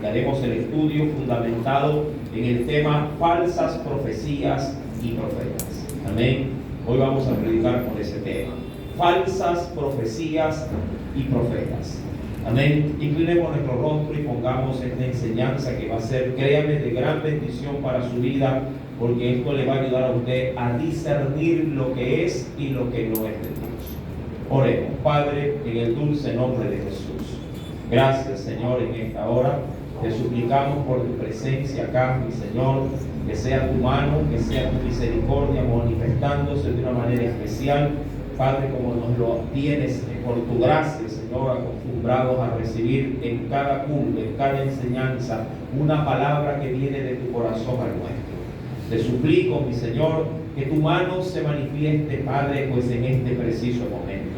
y haremos el estudio fundamentado en el tema falsas profecías y profetas. Amén. Hoy vamos a predicar por ese tema. Falsas profecías y profetas. Amén. Inclinemos nuestro rostro y pongamos esta enseñanza que va a ser, créame, de gran bendición para su vida, porque esto le va a ayudar a usted a discernir lo que es y lo que no es de Dios. Oremos. Padre, en el dulce nombre de Jesús. Gracias, Señor, en esta hora. Te suplicamos por tu presencia acá, mi Señor, que sea tu mano, que sea tu misericordia manifestándose de una manera especial. Padre, como nos lo tienes por tu gracia, Señor, acostumbrados a recibir en cada culto, en cada enseñanza, una palabra que viene de tu corazón al nuestro. Te suplico, mi Señor, que tu mano se manifieste, Padre, pues en este preciso momento.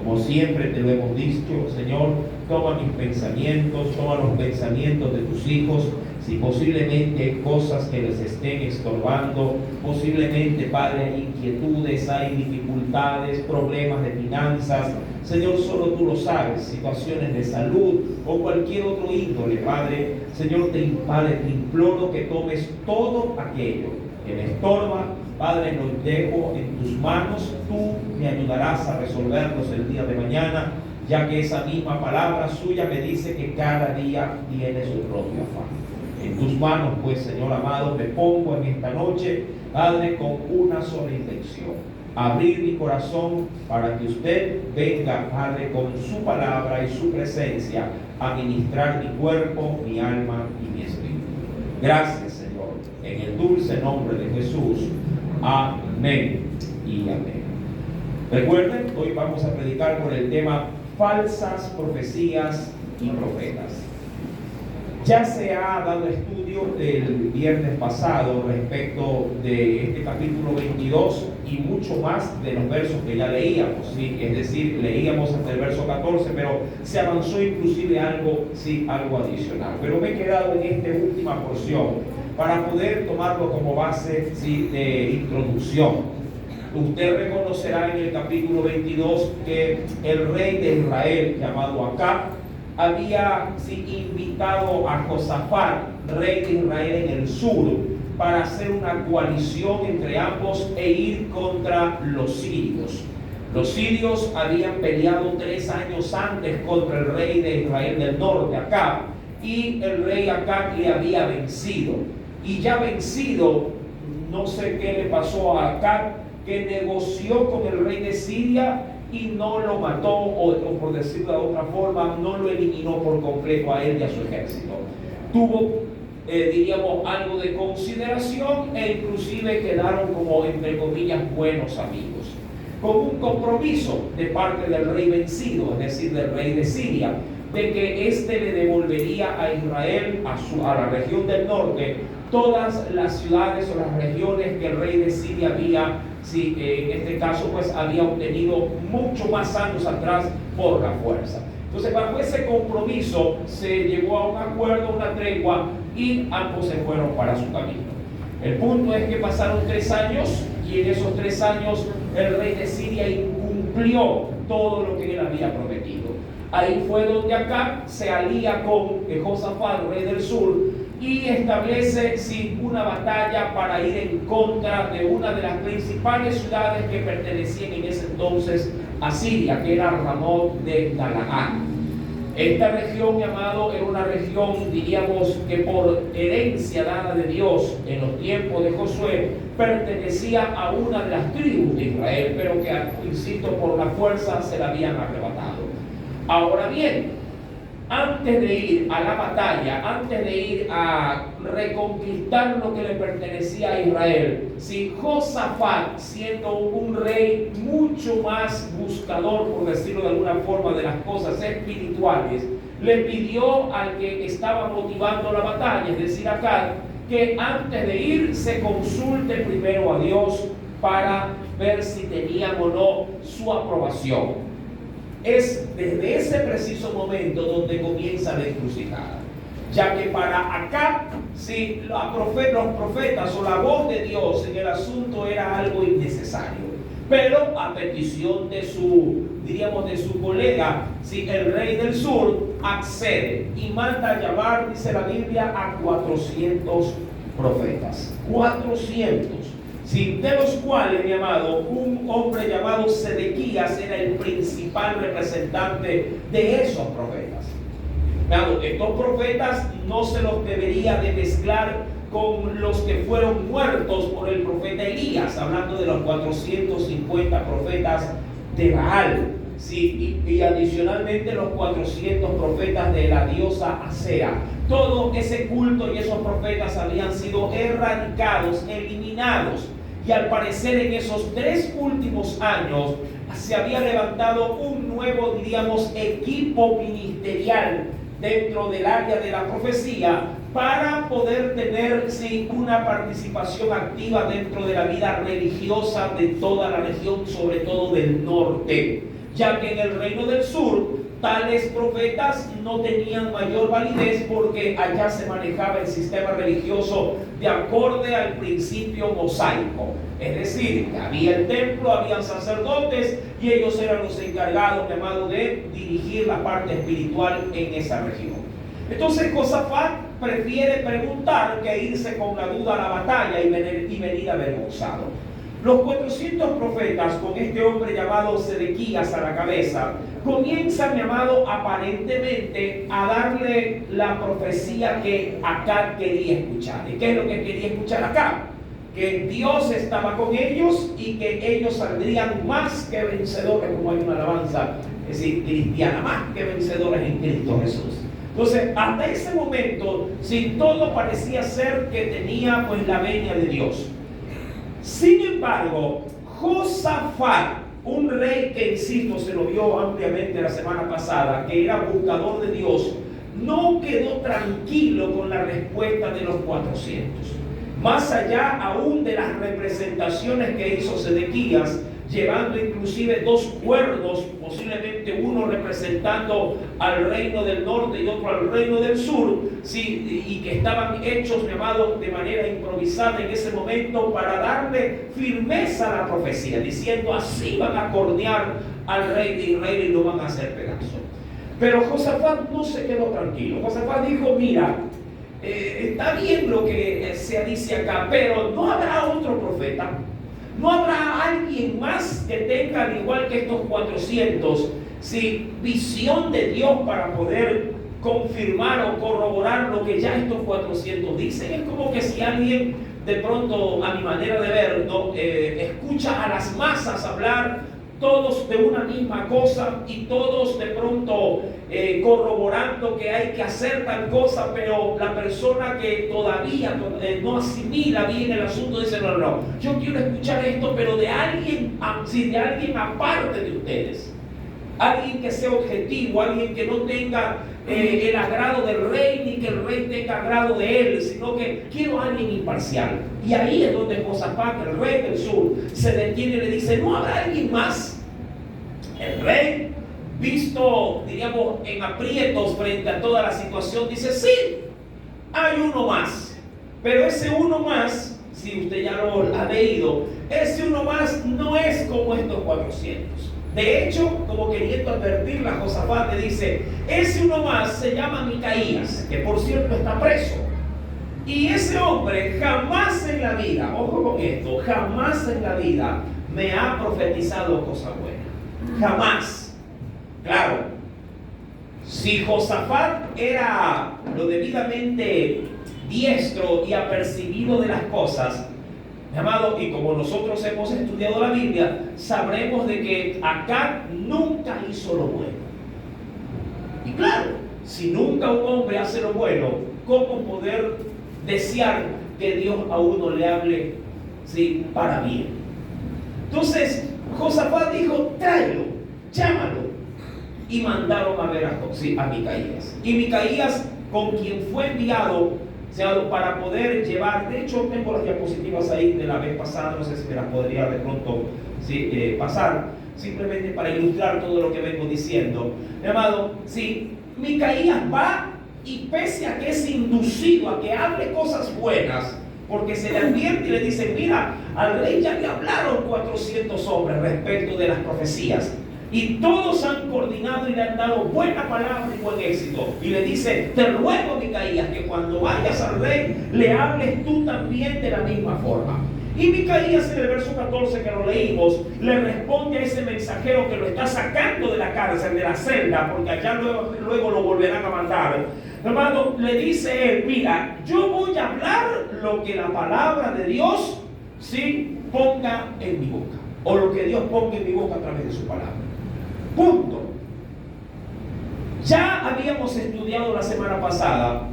Como siempre te lo hemos dicho, Señor, toma mis pensamientos, toma los pensamientos de tus hijos. Si posiblemente hay cosas que les estén estorbando, posiblemente, Padre, hay inquietudes, hay dificultades, problemas de finanzas, Señor, solo tú lo sabes, situaciones de salud o cualquier otro índole, Padre. Señor, te imploro que tomes todo aquello que me estorba, Padre, lo dejo en tus manos. Tú me ayudarás a resolverlos el día de mañana, ya que esa misma palabra suya me dice que cada día tiene su propio afán. En tus manos, pues, Señor amado, me pongo en esta noche, Padre, con una sola intención: abrir mi corazón para que usted venga, Padre, con su palabra y su presencia a ministrar mi cuerpo, mi alma y mi espíritu. Gracias, Señor, en el dulce nombre de Jesús. Amén y amén. Recuerden, hoy vamos a predicar por el tema falsas profecías y profetas. Ya se ha dado estudio del viernes pasado respecto de este capítulo 22 y mucho más de los versos que ya leíamos, ¿sí? Es decir, leíamos hasta el verso 14, pero se avanzó inclusive algo adicional. Pero me he quedado en esta última porción para poder tomarlo como base, ¿sí?, de introducción. Usted reconocerá en el capítulo 22 que el rey de Israel, llamado Acab, había invitado a Josafat, rey de Israel en el sur, para hacer una coalición entre ambos e ir contra los sirios. Los sirios habían peleado 3 años antes contra el rey de Israel del norte, Acab, y el rey Acab le había vencido. Y ya vencido, no sé qué le pasó a Acab, que negoció con el rey de Siria y no lo mató, o por decirlo de otra forma, no lo eliminó por completo a él y a su ejército. Tuvo, diríamos, algo de consideración e inclusive quedaron como, entre comillas, buenos amigos. Con un compromiso de parte del rey vencido, es decir, del rey de Siria, de que éste le devolvería a Israel, a la región del norte, todas las ciudades o las regiones que el rey de Siria había, en este caso, pues había obtenido mucho más años atrás por la fuerza. Entonces, bajo ese compromiso se llegó a un acuerdo, una tregua, y ambos se fueron para su camino. El punto es que pasaron 3 años y en esos 3 años el rey de Siria incumplió todo lo que él había prometido. Ahí fue donde Acab se alía con Josafat, rey del sur, y establece una batalla para ir en contra de una de las principales ciudades que pertenecían en ese entonces a Siria, que era Ramot de Galaad. Esta región, llamado, era una región, diríamos, que por herencia dada de Dios en los tiempos de Josué, pertenecía a una de las tribus de Israel, pero que, insisto, por la fuerza se la habían arrebatado. Ahora bien, antes de ir a la batalla, antes de ir a reconquistar lo que le pertenecía a Israel, Josafat, siendo un rey mucho más buscador, por decirlo de alguna forma, de las cosas espirituales, le pidió al que estaba motivando la batalla, es decir, Acab, que antes de ir se consulte primero a Dios para ver si tenían o no su aprobación. Es desde ese preciso momento donde comienza la encrucijada, ya que para Acab, los profetas o la voz de Dios en el asunto era algo innecesario. Pero a petición de su colega, si el rey del sur accede y manda a llamar, dice la Biblia, a 400 profetas. 400. Sí, de los cuales, mi amado, un hombre llamado Sedequías era el principal representante de esos profetas. Mi amado, estos profetas no se los debería de mezclar con los que fueron muertos por el profeta Elías, hablando de los 450 profetas de Baal. Sí, y adicionalmente los 400 profetas de la diosa Acera. Todo ese culto y esos profetas habían sido erradicados, eliminados. Y al parecer en esos 3 últimos años se había levantado un nuevo, equipo ministerial dentro del área de la profecía para poder tener una participación activa dentro de la vida religiosa de toda la región, sobre todo del norte, ya que en el reino del sur tales profetas no tenían mayor validez porque allá se manejaba el sistema religioso de acorde al principio mosaico. Es decir, había el templo, habían sacerdotes y ellos eran los encargados, mi amado, de dirigir la parte espiritual en esa región. Entonces Josafat prefiere preguntar que irse con la duda a la batalla y venir avergonzado. Los 400 profetas, con este hombre llamado Sedequías a la cabeza, comienzan, mi amado, aparentemente a darle la profecía que Acab quería escuchar. ¿Y qué es lo que quería escuchar Acab? Que Dios estaba con ellos y que ellos saldrían más que vencedores, como hay una alabanza, es decir, cristiana, más que vencedores en Cristo Jesús. Entonces, hasta ese momento, todo parecía ser que tenía la venia de Dios. Sin embargo, Josafat, un rey que, insisto, se lo vio ampliamente la semana pasada, que era buscador de Dios, no quedó tranquilo con la respuesta de los 400. Más allá aún de las representaciones que hizo Sedequías, llevando inclusive 2 cuernos, posiblemente uno representando al reino del norte y otro al reino del sur, y que estaban hechos, mi amado, de manera improvisada en ese momento para darle firmeza a la profecía, diciendo así van a cornear al rey de Israel y lo van a hacer pedazo. Pero Josafat no se quedó tranquilo. Josafat dijo, mira, está bien lo que se dice acá, pero no habrá otro profeta. ¿No habrá alguien más que tenga, al igual que estos 400, visión de Dios para poder confirmar o corroborar lo que ya estos 400 dicen? Es como que si alguien, de pronto, a mi manera de ver, escucha a las masas hablar, todos de una misma cosa y todos de pronto corroborando que hay que hacer tal cosa, pero la persona que todavía no asimila bien el asunto dice, no, yo quiero escuchar esto, pero de alguien aparte de ustedes, alguien que sea objetivo, alguien que no tenga el agrado del rey, ni que el rey tenga agrado de él, sino que quiero a alguien imparcial. Y ahí es donde Josafat, el rey del sur, se detiene y le dice, ¿no habrá alguien más? El rey, visto, en aprietos frente a toda la situación, dice, sí, hay uno más. Pero ese uno más, si usted ya lo ha leído, ese uno más no es como estos 400. De hecho, como queriendo advertirla, Josafat le dice, ese uno más se llama Micaías, que por cierto está preso. Y ese hombre jamás en la vida, ojo con esto, jamás en la vida me ha profetizado cosa buena. Jamás. Claro, si Josafat era lo debidamente diestro y apercibido de las cosas, mi amado, y como nosotros hemos estudiado la Biblia, sabremos de que Acab nunca hizo lo bueno. Y claro, si nunca un hombre hace lo bueno, ¿cómo poder desear que Dios a uno le hable para bien? Entonces, Josafat dijo, tráelo, llámalo. Y mandaron a ver a Micaías. Y Micaías, con quien fue enviado para poder llevar, de hecho tengo las diapositivas ahí de la vez pasada, no sé si me las podría de pronto pasar, simplemente para ilustrar todo lo que vengo diciendo. Mi amado, Micaías va y pese a que es inducido a que hable cosas buenas, porque se le advierte y le dice, mira, al rey ya le hablaron 400 hombres respecto de las profecías. Y todos han coordinado y le han dado buena palabra y buen éxito. Y le dice, te ruego, Micaías, que cuando vayas al rey, le hables tú también de la misma forma. Y Micaías, en el verso 14 que lo leímos, le responde a ese mensajero que lo está sacando de la cárcel, de la celda, porque allá luego lo volverán a mandar. Hermano, le dice él, mira, yo voy a hablar lo que la palabra de Dios, ¿sí?, ponga en mi boca, o lo que Dios ponga en mi boca a través de su palabra. Punto. Ya habíamos estudiado la semana pasada,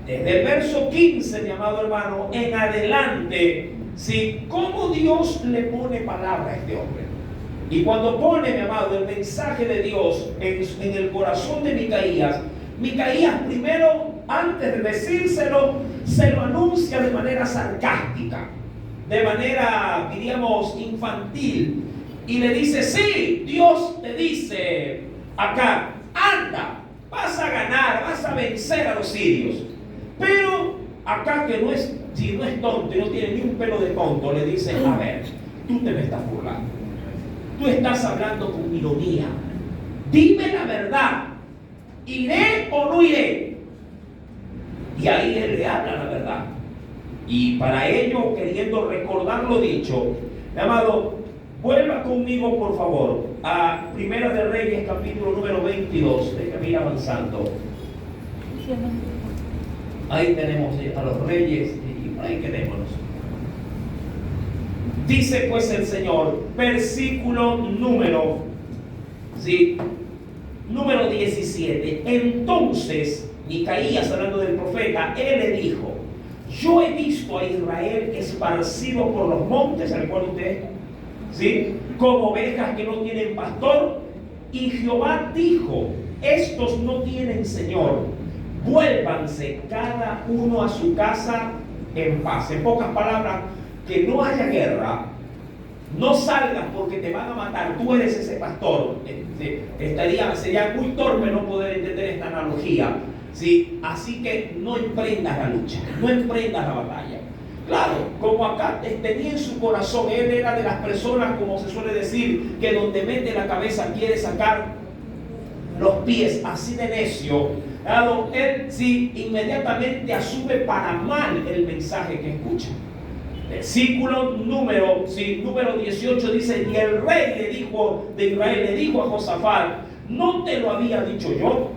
desde el verso 15, mi amado hermano, en adelante, ¿sí?, cómo Dios le pone palabra a este hombre. Y cuando pone, mi amado, el mensaje de Dios en el corazón de Micaías, Micaías primero, antes de decírselo, se lo anuncia de manera sarcástica, de manera, diríamos, infantil. Y le dice, sí, Dios te dice acá, anda, vas a ganar, vas a vencer a los sirios. Pero acá, que no es, si no es tonto y no tiene ni un pelo de tonto, le dice, a ver, tú te me estás burlando. Tú estás hablando con ironía. Dime la verdad. ¿Iré o no iré? Y ahí él le habla la verdad. Y para ello, queriendo recordar lo dicho, mi amado, vuelva conmigo, por favor, a Primera de Reyes, capítulo número 22. Déjame ir avanzando. Ahí tenemos a los reyes y por ahí quedémonos. Dice pues el Señor, versículo número 17. Entonces Micaías, hablando del profeta, él le dijo, yo he visto a Israel esparcido por los montes, ¿se recuerda usted? ¿Sí? Como ovejas que no tienen pastor. Y Jehová dijo, estos no tienen Señor, vuélvanse cada uno a su casa en paz. En pocas palabras, que no haya guerra, no salgas porque te van a matar, tú eres ese pastor. Sería muy torpe no poder entender esta analogía, ¿sí? Así que no emprendas la lucha, no emprendas la batalla. Claro, como acá tenía en su corazón, él era de las personas, como se suele decir, que donde mete la cabeza quiere sacar los pies, así de necio. Claro, él sí inmediatamente asume para mal el mensaje que escucha. Versículo número 18 dice, y el rey de Israel le dijo a Josafat, ¿no te lo había dicho yo?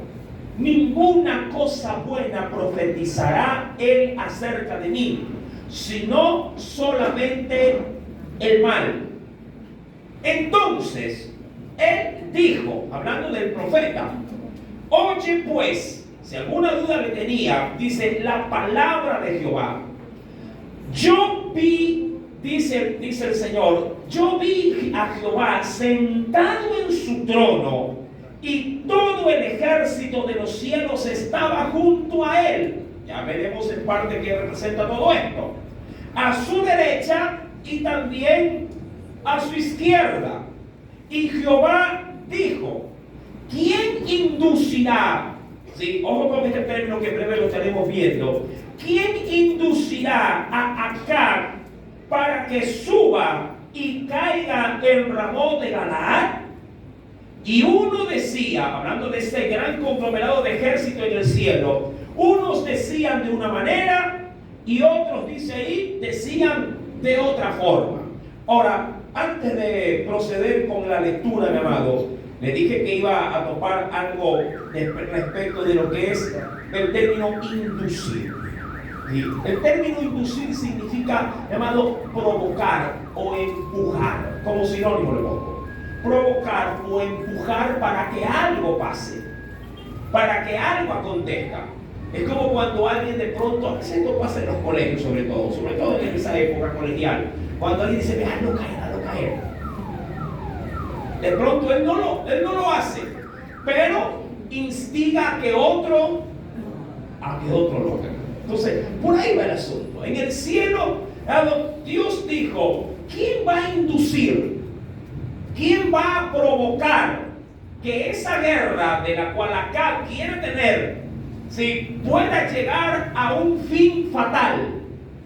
Ninguna cosa buena profetizará él acerca de mí, sino solamente el mal. Entonces él dijo, hablando del profeta, oye pues, si alguna duda le tenía, dice, la palabra de Jehová. Yo vi, dice el Señor, yo vi a Jehová sentado en su trono y todo el ejército de los cielos estaba junto a él. Ya veremos en parte qué representa todo esto. A su derecha y también a su izquierda. Y Jehová dijo, ¿quién inducirá? Sí, ojo con este término que breve lo estaremos viendo. ¿Quién inducirá a Acab para que suba y caiga en Ramón de Galaad? Y uno decía, hablando de este gran conglomerado de ejército en el cielo, unos decían de una manera y otros, dice ahí, decían de otra forma. Ahora, antes de proceder con la lectura, mi amado, le dije que iba a topar algo respecto de lo que es el término inducir. El término inducir significa, llamado, provocar o empujar, como sinónimo le pongo. Provocar o empujar para que algo pase, para que algo acontezca. Es como cuando alguien de pronto, a veces esto pasa en los colegios sobre todo en esa época colegial, cuando alguien dice, hazlo caer. De pronto él no lo hace, pero instiga a que otro lo haga. Entonces, por ahí va el asunto. En el cielo, Dios dijo, ¿quién va a inducir? ¿Quién va a provocar que esa guerra de la cual acá quiere tener, ¿sí?, pueda llegar a un fin fatal,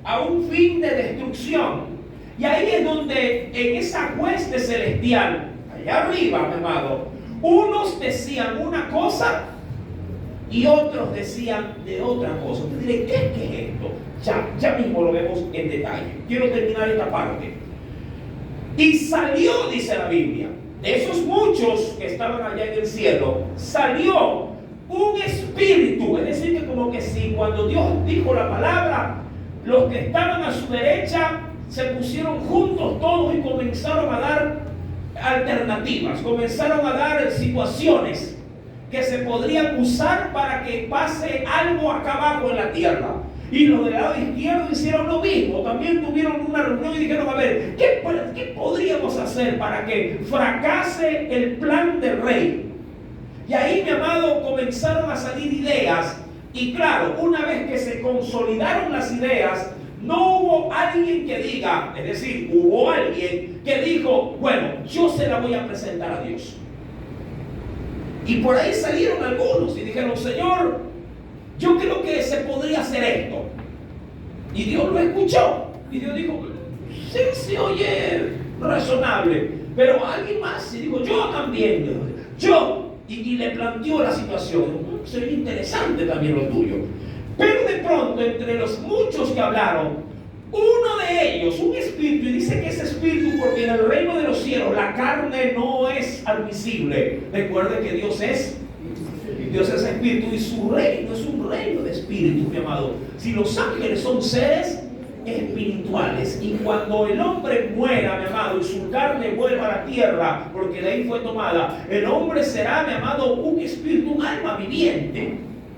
a un fin de destrucción. Y ahí es donde en esa hueste celestial, allá arriba, mi amado, unos decían una cosa y otros decían de otra cosa. Usted dirá, ¿qué es esto? Ya mismo lo vemos en detalle. Quiero terminar esta parte. Y salió, dice la Biblia, de esos muchos que estaban allá en el cielo, salió un espíritu. Es decir, que como que si cuando Dios dijo la palabra, los que estaban a su derecha se pusieron juntos todos y comenzaron a dar alternativas, comenzaron a dar situaciones que se podrían usar para que pase algo acá abajo en la tierra. Y los del lado izquierdo hicieron lo mismo. También tuvieron una reunión y dijeron, a ver, ¿qué podríamos hacer para que fracase el plan del rey? Y ahí, mi amado, comenzaron a salir ideas. Y claro, una vez que se consolidaron las ideas, no hubo alguien que diga, es decir, hubo alguien que dijo, bueno, yo se la voy a presentar a Dios. Y por ahí salieron algunos y dijeron, Señor, yo creo que se podría hacer esto. Y Dios lo escuchó. Y Dios dijo, sí, se oye razonable. Pero alguien más, y dijo, yo también, yo. Y le planteó la situación. Sería interesante también lo tuyo. Pero de pronto, entre los muchos que hablaron, uno de ellos, un espíritu, y dice que ese espíritu, porque en el reino de los cielos la carne no es admisible. Recuerde que Dios es espíritu y su reino es un reino de espíritu, mi amado. Si los ángeles son seres espirituales, y cuando el hombre muera, mi amado, y su carne vuelva a la tierra, porque de ahí fue tomada, el hombre será, mi amado, un espíritu, un alma viviente,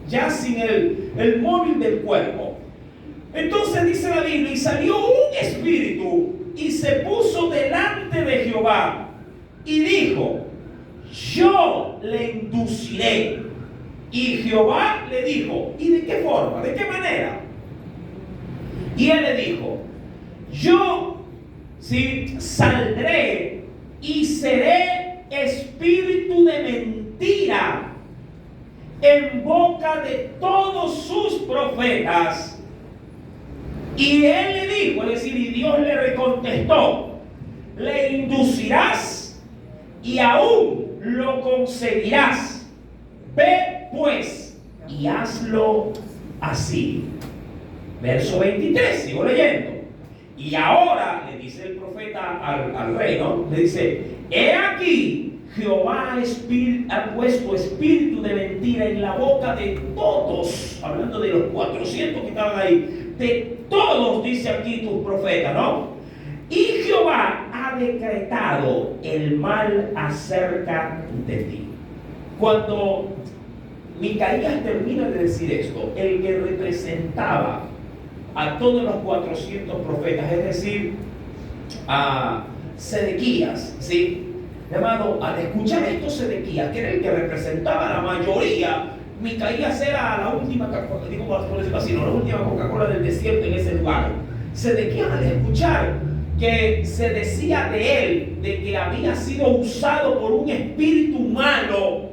ya sin el móvil del cuerpo. Entonces dice la Biblia, y salió un espíritu y se puso delante de Jehová y dijo, yo le induciré. Y Jehová le dijo, ¿y de qué forma? ¿De qué manera? Y él le dijo, yo saldré y seré espíritu de mentira en boca de todos sus profetas. Y él le dijo, es decir, y Dios le recontestó, le inducirás y aún lo conseguirás. Ve pues y hazlo así. Verso 23, sigo leyendo. Y ahora le dice el profeta al rey, ¿no? Le dice, he aquí, Jehová ha puesto espíritu de mentira en la boca de todos, hablando de los 400 que estaban ahí, de todos, dice aquí tus profetas, ¿no? Y Jehová ha decretado el mal acerca de ti. Cuando Micaías termina de decir esto, el que representaba a todos los 400 profetas, es decir, a Sedequías, ¿sí? Hermano, al escuchar esto Sedequías, que era el que representaba a la mayoría, Micaías era la última, digo por decirlo así, no, la última Coca-Cola del desierto en ese lugar. Sedequías, al escuchar que se decía de él, de que había sido usado por un espíritu malo,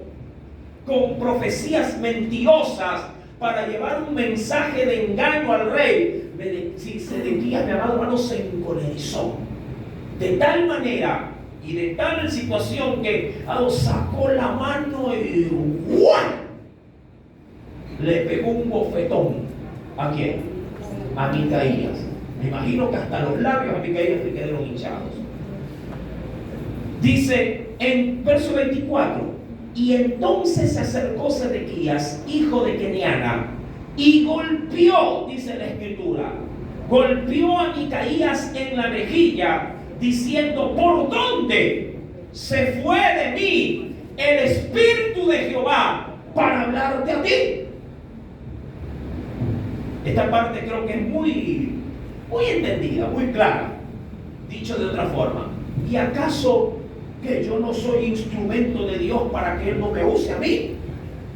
con profecías mentirosas, para llevar un mensaje de engaño al rey, Sedequías, mi amado hermano, se encolerizó de tal manera y de tal situación que sacó la mano y ¡guau! Le pegó un bofetón. ¿A quién? A Micaías. Me imagino que hasta los labios a Micaías le quedaron hinchados. Dice en verso 24, y entonces se acercó Sedequías, hijo de Keniana, y golpeó, dice la escritura, golpeó a Micaías en la mejilla, diciendo, ¿por dónde se fue de mí el espíritu de Jehová para hablarte a ti? Esta parte creo que es muy entendida, muy clara. Dicho de otra forma, ¿y acaso que yo no soy instrumento de Dios para que Él no me use a mí?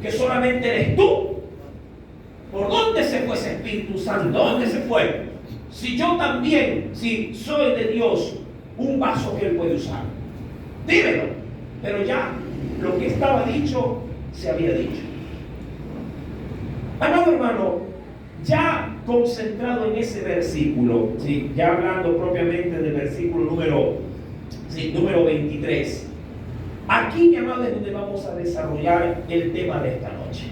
Que solamente eres tú. ¿Por dónde se fue ese Espíritu Santo? ¿Dónde se fue? Si yo también, si soy de Dios, un vaso que Él puede usar. Dímelo. Pero ya lo que estaba dicho, se había dicho. Amado hermano, ya concentrado en ese versículo, ¿sí? Ya hablando propiamente del versículo número 23. Aquí, mi amado, es donde vamos a desarrollar el tema de esta noche.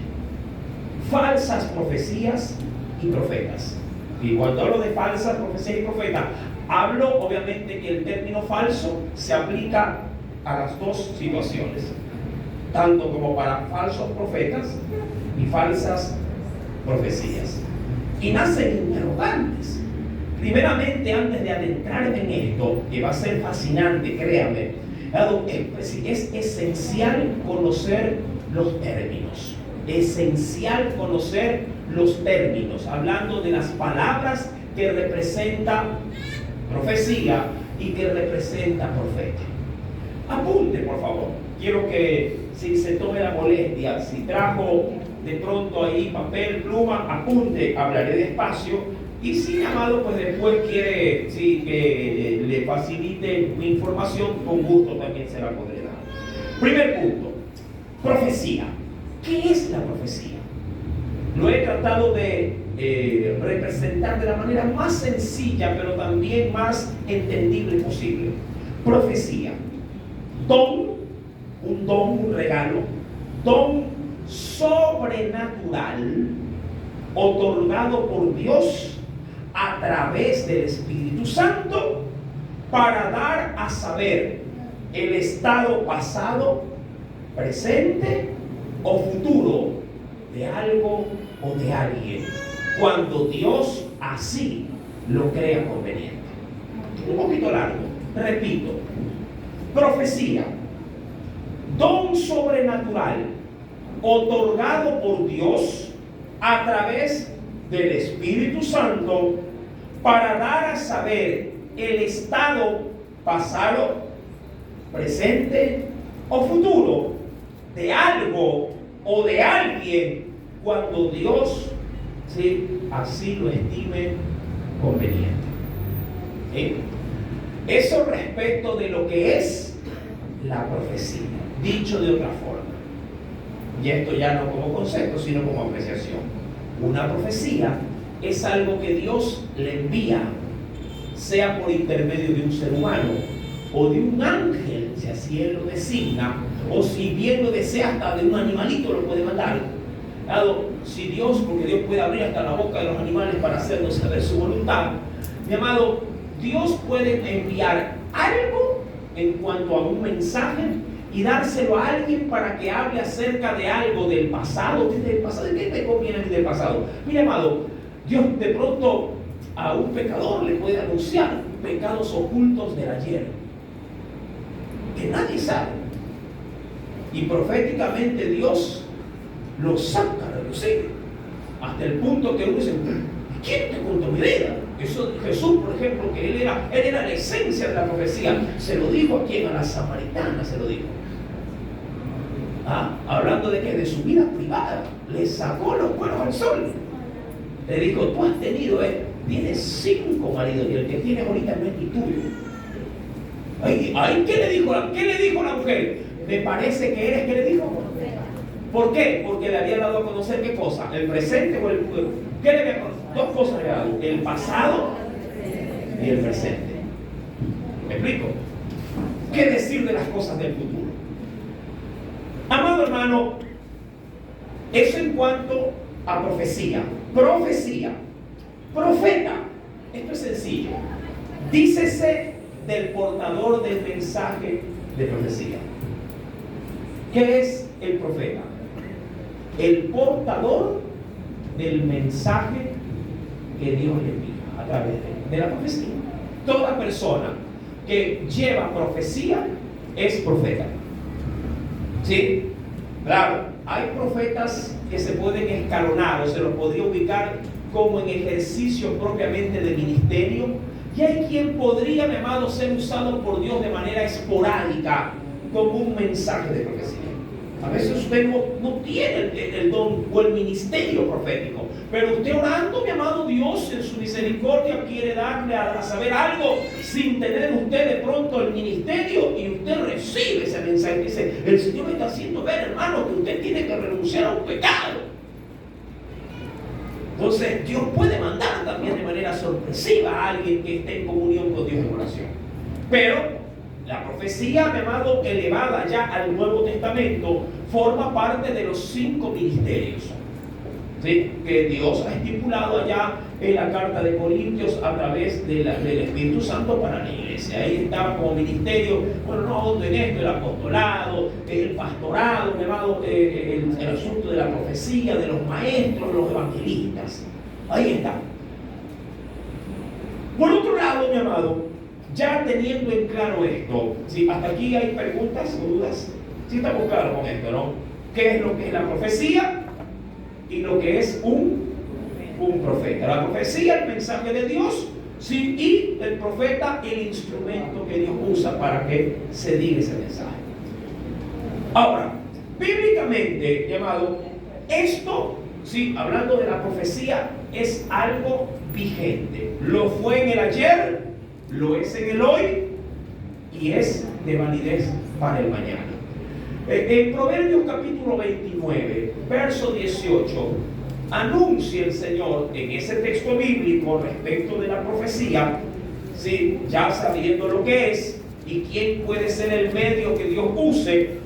Falsas profecías y profetas. Y cuando hablo de falsas profecías y profetas, hablo obviamente que el término falso se aplica a las dos situaciones, tanto como para falsos profetas y falsas profecías. Y nacen interrogantes. Primeramente, antes de adentrarme en esto, que va a ser fascinante, créame, es esencial conocer los términos. Esencial conocer los términos, hablando de las palabras que representa profecía y que representa profeta. Apunte, por favor. Quiero que si se tome la molestia, si trajo de pronto ahí papel, pluma, apunte, hablaré despacio. Y si, mi amado, pues después quiere que le facilite mi información, con gusto también se la podré dar. Primer punto, profecía. ¿Qué es la profecía? Lo he tratado de representar de la manera más sencilla, pero también más entendible posible. Profecía. Don, un regalo, don sobrenatural, otorgado por Dios a través del Espíritu Santo para dar a saber el estado pasado, presente o futuro de algo o de alguien, cuando Dios así lo crea conveniente. Un poquito largo, repito. Profecía, don sobrenatural otorgado por Dios a través del Espíritu Santo para dar a saber el estado pasado, presente o futuro de algo o de alguien cuando Dios así lo estime conveniente. ¿Sí? Eso respecto de lo que es la profecía, dicho de otra forma. Y esto ya no como concepto, sino como apreciación. Una profecía es algo que Dios le envía, sea por intermedio de un ser humano o de un ángel, si así Él lo designa, o si bien lo desea hasta de un animalito lo puede mandar. Si Dios, porque Dios puede abrir hasta la boca de los animales para hacernos saber su voluntad, mi amado, Dios puede enviar algo en cuanto a un mensaje y dárselo a alguien para que hable acerca de algo del pasado. ¿Del pasado? ¿De qué te conviene del pasado? Mira, amado, Dios de pronto a un pecador le puede anunciar pecados ocultos del ayer que nadie sabe, y proféticamente Dios los saca a relucir hasta el punto que uno dice: ¿quién te contó mi vida? Jesús, por ejemplo, que él era la esencia de la profecía, se lo dijo a quién, a la samaritana se lo dijo. Hablando de que de su vida privada, le sacó los cuernos al sol. Le dijo: tú has tenido, tienes 5 maridos y el que tienes ahorita no es ni tuyo. ¿Qué le dijo la mujer? Me parece que eres, ¿qué le dijo? ¿Por qué? Porque le había dado a conocer ¿qué cosa? ¿El presente o el futuro? ¿Qué le había conocido? 2 cosas le había dado: el pasado y el presente. ¿Me explico? ¿Qué decir de las cosas del futuro? Amado hermano, eso en cuanto a profecía. Profecía. Profeta. Esto es sencillo. Dícese del portador del mensaje de profecía. ¿Qué es el profeta? El portador del mensaje que Dios le envía a través de la profecía. Toda persona que lleva profecía es profeta. ¿Sí? Claro, hay profetas que se pueden escalonar o se los podría ubicar como en ejercicio propiamente de ministerio, y hay quien podría, mi amado, ser usado por Dios de manera esporádica como un mensaje de profecía. A veces usted no tiene el don o el ministerio profético, pero usted orando, mi amado, Dios en su misericordia quiere darle a saber algo sin tener usted de pronto el ministerio, y usted recibe ese mensaje. Dice: el Señor me está haciendo ver, hermano, que usted tiene que renunciar a un pecado. Entonces, Dios puede mandar también de manera sorpresiva a alguien que esté en comunión con Dios en oración. Pero la profecía, mi amado, elevada ya al Nuevo Testamento, forma parte de los 5 ministerios, ¿sí?, que Dios ha estipulado allá en la carta de Corintios a través del Espíritu Santo para la iglesia. Ahí estaba como ministerio, bueno, no ahondo en esto, el apostolado, el pastorado, mi amado, el asunto de la profecía, de los maestros, los evangelistas. Ahí está. Por otro lado, mi amado, ya teniendo en claro esto, ¿sí?, hasta aquí hay preguntas o dudas. Sí, estamos claros con esto, ¿no? ¿Qué es lo que es la profecía y lo que es un profeta? La profecía, el mensaje de Dios, ¿sí?, y el profeta, el instrumento que Dios usa para que se diga ese mensaje. Ahora, bíblicamente, llamado, esto, sí, hablando de la profecía, es algo vigente. Lo fue en el ayer, lo es en el hoy y es de validez para el mañana. En Proverbios capítulo 29, verso 18, anuncia el Señor en ese texto bíblico respecto de la profecía, ¿sí?, ya sabiendo lo que es y quién puede ser el medio que Dios use.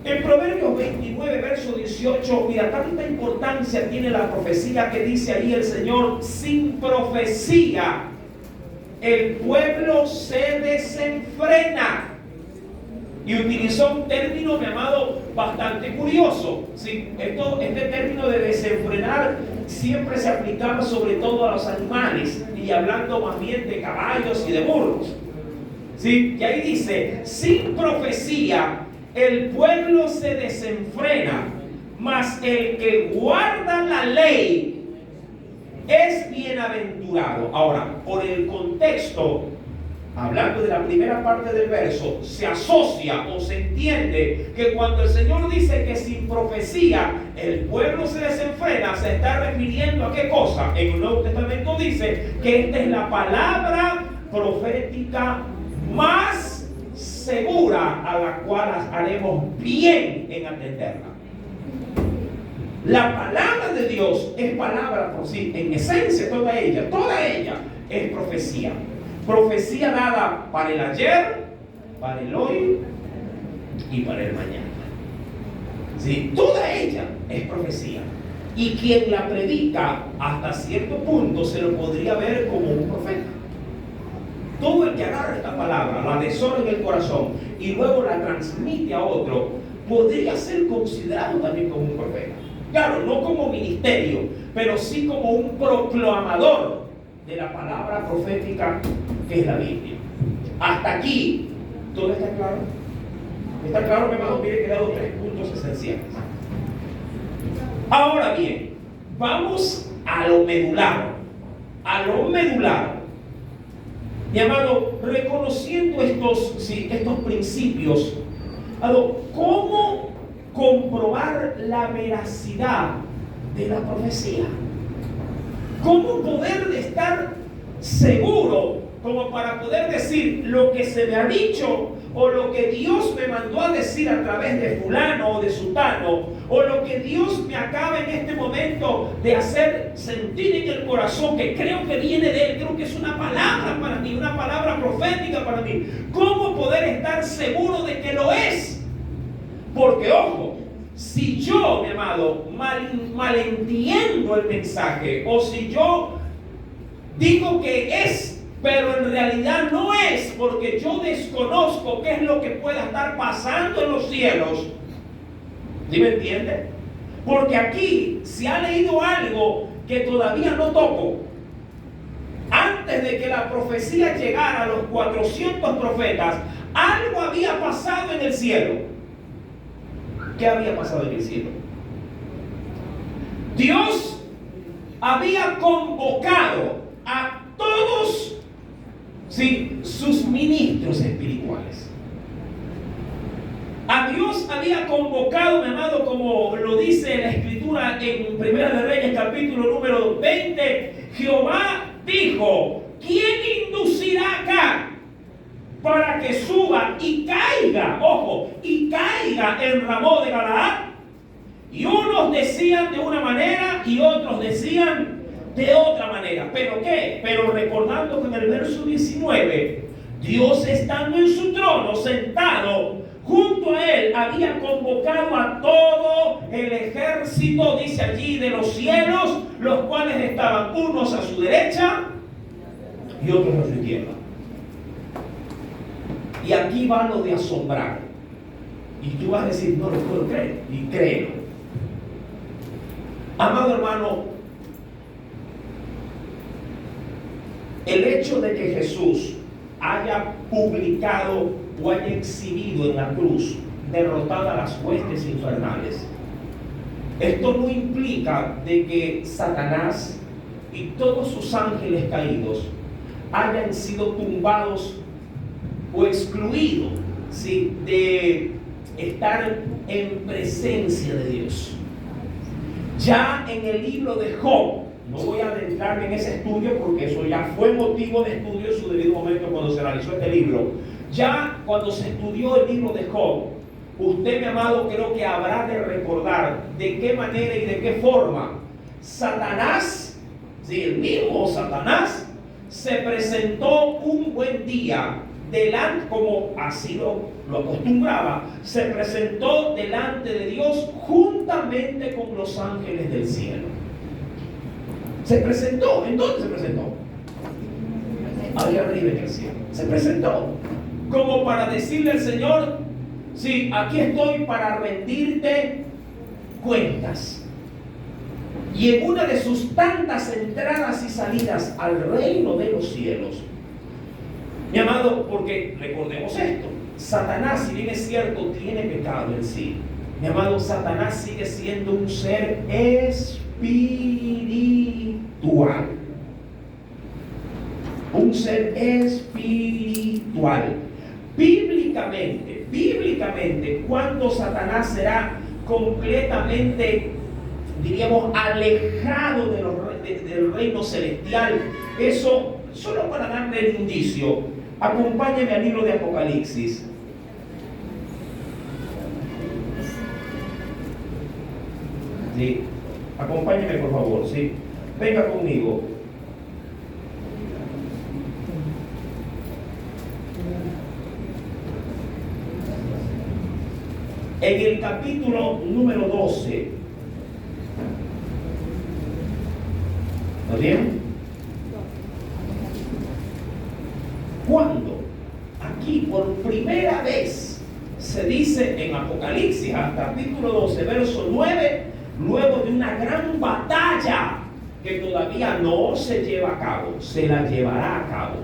En Proverbios 29, verso 18, mira, tanta importancia tiene la profecía que dice ahí el Señor: sin profecía el pueblo se desenfrena. Y utilizó un término, mi amado, bastante curioso. ¿Sí? Este término de desenfrenar siempre se aplicaba sobre todo a los animales, y hablando más bien de caballos y de burros. ¿Sí? Y ahí dice: sin profecía el pueblo se desenfrena, mas el que guarda la ley es bienaventurado. Ahora, por el contexto, hablando de la primera parte del verso, se asocia o se entiende que cuando el Señor dice que sin profecía el pueblo se desenfrena, se está refiriendo a qué cosa. En el Nuevo Testamento dice que esta es la palabra profética más segura, a la cual haremos bien en atenderla. La palabra de Dios es palabra por sí, en esencia toda ella es profecía. Profecía dada para el ayer, para el hoy y para el mañana. ¿Sí? Toda ella es profecía. Y quien la predica hasta cierto punto se lo podría ver como un profeta. Todo el que agarra esta palabra, la desona en el corazón y luego la transmite a otro, podría ser considerado también como un profeta. Claro, no como ministerio, pero sí como un proclamador de la palabra profética que es la Biblia. Hasta aquí, ¿todo está claro? ¿Está claro, mi hermano? Mire que he dado 3 puntos esenciales. Ahora bien, vamos a lo medular. A lo medular. Mi amado, reconociendo estos principios, ¿cómo comprobar la veracidad de la profecía? ¿Cómo poder estar seguro como para poder decir lo que se me ha dicho, o lo que Dios me mandó a decir a través de fulano o de sutano, o lo que Dios me acaba en este momento de hacer sentir en el corazón, que creo que viene de Él, creo que es una palabra para mí, una palabra profética para mí? ¿Cómo poder estar seguro de que lo es? Porque, ojo, si yo, mi amado, malentiendo el mensaje, o si yo digo que es, pero en realidad no es, porque yo desconozco qué es lo que pueda estar pasando en los cielos, ¿sí me entiende? Porque aquí se ha leído algo que todavía no toco. Antes de que la profecía llegara a los 400 profetas, algo había pasado en el cielo. ¿Qué había pasado en el cielo? Dios había convocado a todos, ¿sí?, sus ministros espirituales. A Dios había convocado, mi amado, como lo dice la Escritura en Primera de Reyes, capítulo número 20. Jehová dijo: ¿quién inducirá acá para que suba y caiga, ojo, y caiga en Ramón de Galaad? Y unos decían de una manera y otros decían de otra manera. ¿Pero qué? Pero recordando que en el verso 19, Dios estando en su trono, sentado, junto a él había convocado a todo el ejército, dice allí, de los cielos, los cuales estaban unos a su derecha y otros a su izquierda. Y aquí va lo de asombrar. Y tú vas a decir, no lo puedo creer. Y créelo. Amado hermano, el hecho de que Jesús haya publicado o haya exhibido en la cruz derrotada las huestes infernales, esto no implica de que Satanás y todos sus ángeles caídos hayan sido tumbados o excluidos, ¿sí?, de estar en presencia de Dios. Ya en el libro de Job, no voy a adentrarme en ese estudio porque eso ya fue motivo de estudio en su debido momento cuando se realizó este libro. Ya cuando se estudió el libro de Job, usted, mi amado, creo que habrá de recordar de qué manera y de qué forma Satanás, sí, el mismo Satanás, se presentó un buen día delante, como así lo acostumbraba, se presentó delante de Dios juntamente con los ángeles del cielo. Se presentó. ¿En dónde se presentó? Allá arriba en el cielo. Se presentó como para decirle al Señor, sí, aquí estoy para rendirte cuentas. Y en una de sus tantas entradas y salidas al reino de los cielos, mi amado, porque recordemos esto, Satanás, si bien es cierto, tiene pecado en sí, mi amado, Satanás sigue siendo un ser espiritual. Un ser espiritual. Bíblicamente, cuando Satanás será completamente, diríamos, alejado del reino celestial, eso, solo para darle el indicio, acompáñeme al libro de Apocalipsis. Sí, acompáñeme por favor, sí. Venga conmigo. En el capítulo número 12. ¿Está bien? Cuando aquí por primera vez se dice en Apocalipsis, capítulo 12, verso 9, luego de una gran batalla que todavía no se lleva a cabo, se la llevará a cabo.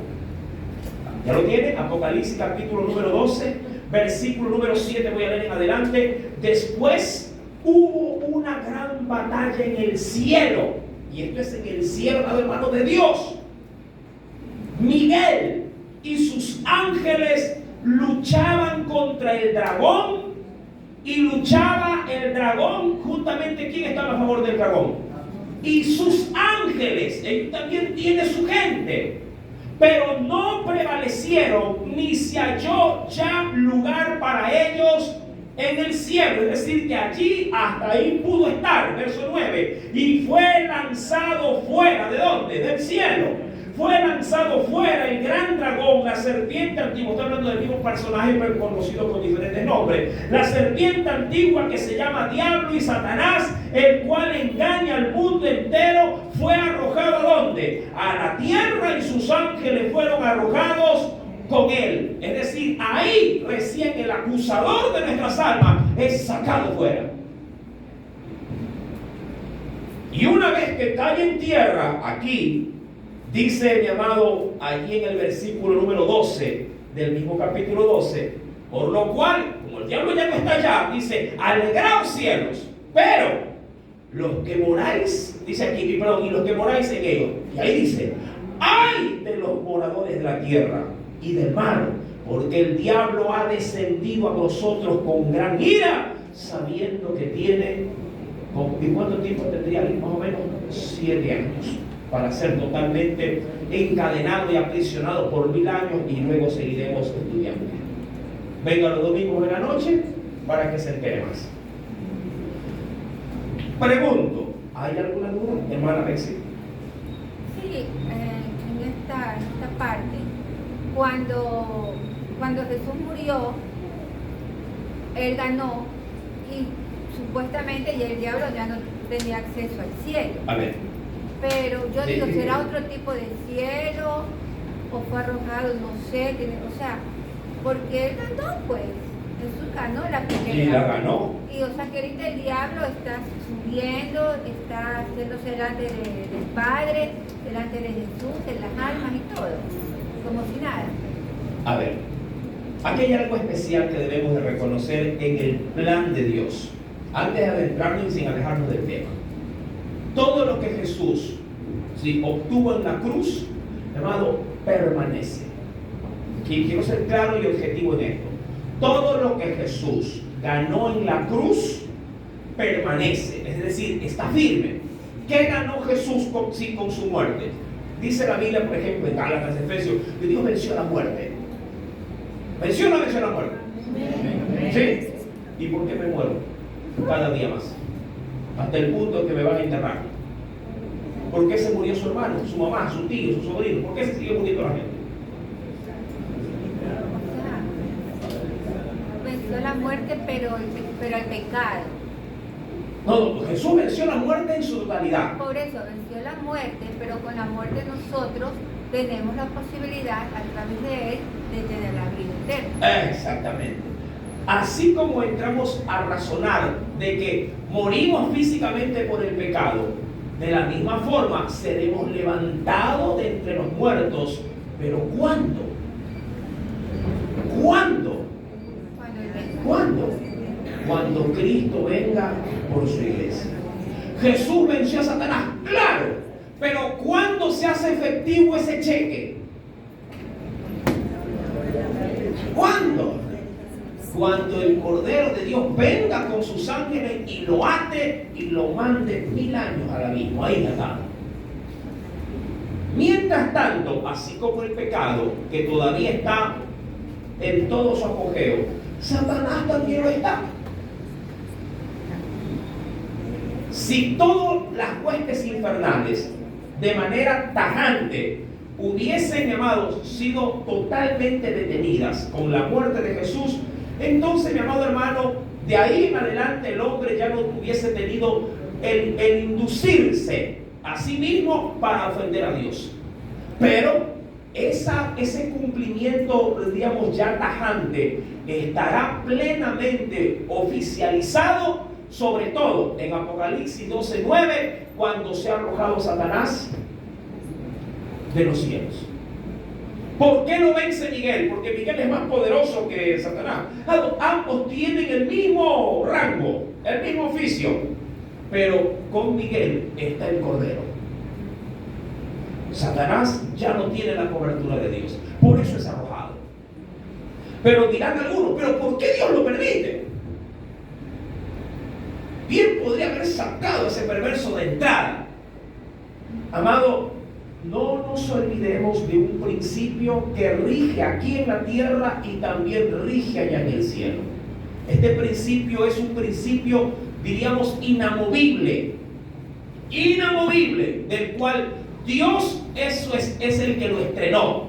¿Ya lo tienen? Apocalipsis capítulo número 12, versículo número 7, voy a leer en adelante. Después hubo una gran batalla en el cielo, y esto es en el cielo, hermano, de Dios. Miguel y sus ángeles luchaban contra el dragón, y luchaba el dragón, justamente ¿quién estaba a favor del dragón? Y sus ángeles, él también tiene su gente, pero no prevalecieron, ni se halló ya lugar para ellos en el cielo. Es decir, que allí hasta ahí pudo estar, verso 9, y fue lanzado fuera. ¿De dónde? Del cielo. Fue lanzado fuera el gran dragón, la serpiente antigua. Estoy hablando del mismo personaje, pero conocido con diferentes nombres. La serpiente antigua que se llama Diablo y Satanás, el cual engaña al mundo entero, fue arrojado ¿a dónde? A la tierra, y sus ángeles fueron arrojados con él. Es decir, ahí recién el acusador de nuestras almas es sacado fuera. Y una vez que cae en tierra, aquí dice, mi amado, allí en el versículo número 12 del mismo capítulo 12, por lo cual, como el diablo ya no está allá, dice, alegraos cielos, pero los que moráis, dice aquí, perdón, y los que moráis en ellos, y ahí dice, ay de los moradores de la tierra y del mar, porque el diablo ha descendido a vosotros con gran ira, sabiendo que tiene, ¿y cuánto tiempo tendría? Más o menos 7 años. Para ser totalmente encadenado y aprisionado por 1000 años, y luego seguiremos estudiando. Venga los domingos en la noche para que se entere más. Pregunto, ¿hay alguna duda, hermana Betsy? Sí, en esta parte, cuando Jesús murió, Él ganó y supuestamente ya el diablo ya no tenía acceso al cielo. Amén. Pero yo Sí. digo, ¿será otro tipo de cielo? ¿O fue arrojado? No sé, o sea, porque Él ganó, pues. Jesús ganó la pelea. Y la ganó. Y o sea que ahorita el diablo está subiendo, está haciéndose delante del Padre, delante de Jesús, en las almas y todo, como si nada. A ver, aquí hay algo especial que debemos de reconocer en el plan de Dios, antes de adentrarnos y sin alejarnos del tema. Todo lo que Jesús obtuvo en la cruz, hermano, permanece. Y quiero ser claro y objetivo en esto. Todo lo que Jesús ganó en la cruz permanece, es decir, está firme. ¿Qué ganó Jesús con su muerte? Dice la Biblia, por ejemplo, en Gálatas, Efesios, que Dios venció la muerte. ¿Venció o no venció la muerte? ¿Sí? ¿Y por qué me muero? Cada día más. Hasta el punto en que me van a enterrar. ¿Por qué se murió su hermano, su mamá, su tío, su sobrino? ¿Por qué se sigue muriendo la gente? Venció la muerte, pero el pecado. No, Jesús venció la muerte en su totalidad. Por eso venció la muerte, pero con la muerte nosotros tenemos la posibilidad, a través de Él, de tener la vida eterna. Exactamente. Así como entramos a razonar de que morimos físicamente por el pecado, de la misma forma seremos levantados de entre los muertos. ¿Pero cuándo? ¿Cuándo? ¿Cuándo? Cuando Cristo venga por su iglesia. Jesús venció a Satanás, claro, pero ¿cuándo se hace efectivo ese cheque? ¿Cuándo? Cuando el Cordero de Dios venga con sus ángeles y lo ate y lo mande 1000 años al abismo, ahí atado. Mientras tanto, así como el pecado, que todavía está en todo su apogeo, Satanás también lo está. Si todas las huestes infernales de manera tajante hubiesen, amados, sido totalmente detenidas con la muerte de Jesús, entonces, mi amado hermano, de ahí en adelante el hombre ya no hubiese tenido el inducirse a sí mismo para ofender a Dios. Pero ese cumplimiento, digamos, ya tajante, estará plenamente oficializado, sobre todo en Apocalipsis 12:9, cuando sea arrojado Satanás de los cielos. ¿Por qué lo vence Miguel? Porque Miguel es más poderoso que Satanás. Ambos tienen el mismo rango, el mismo oficio, pero con Miguel está el Cordero. Satanás ya no tiene la cobertura de Dios, por eso es arrojado. Pero dirán algunos, ¿pero por qué Dios lo permite? Bien podría haber sacado ese perverso de entrada. Amado, no nos olvidemos de un principio que rige aquí en la tierra y también rige allá en el cielo. Este principio es un principio, diríamos, inamovible, del cual Dios es el que lo estrenó.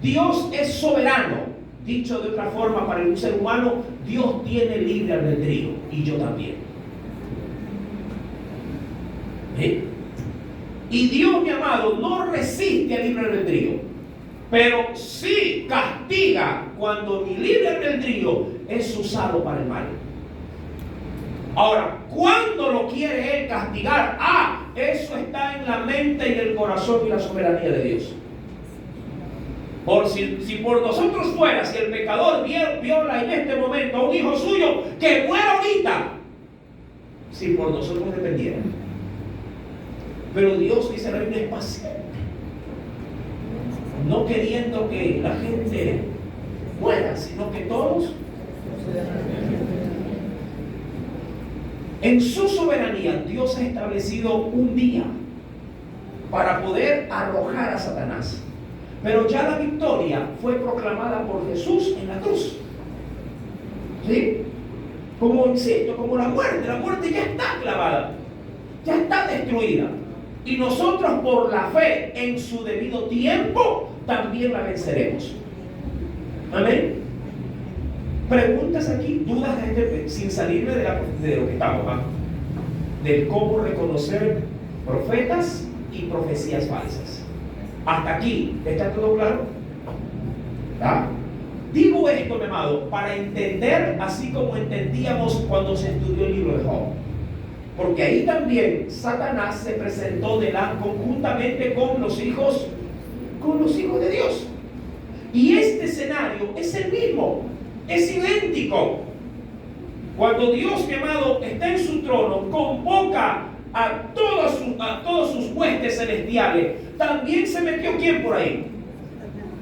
Dios es soberano. Dicho de otra forma, para un ser humano, Dios tiene libre albedrío, y yo también. ¿Eh? Y Dios, mi amado, no resiste al libre albedrío, pero sí castiga cuando mi libre albedrío es usado para el mal. Ahora, ¿cuándo lo quiere Él castigar? Eso está en la mente y el corazón y la soberanía de Dios. Por si por nosotros fuera, si el pecador viola en este momento a un hijo suyo, que muera ahorita, si por nosotros dependiera. Pero Dios, dice la Biblia, es paciente, no queriendo que la gente muera, sino que todos. En su soberanía, Dios ha establecido un día para poder arrojar a Satanás. Pero ya la victoria fue proclamada por Jesús en la cruz. ¿Sí? Como insisto, como la muerte ya está clavada. ya está destruida. Y nosotros por la fe en su debido tiempo también la venceremos. Amén. Preguntas aquí, dudas sin salirme de lo que estamos, del cómo reconocer profetas y profecías falsas. Hasta aquí, ¿está todo claro? ¿Ah? Digo esto, mi amado, para entender así como entendíamos cuando se estudió el libro de Job. Porque ahí también Satanás se presentó conjuntamente con los hijos de Dios. Y este escenario es el mismo, es idéntico. Cuando Dios, mi amado, está en su trono, convoca a todos sus huestes celestiales. También se metió ¿quién por ahí?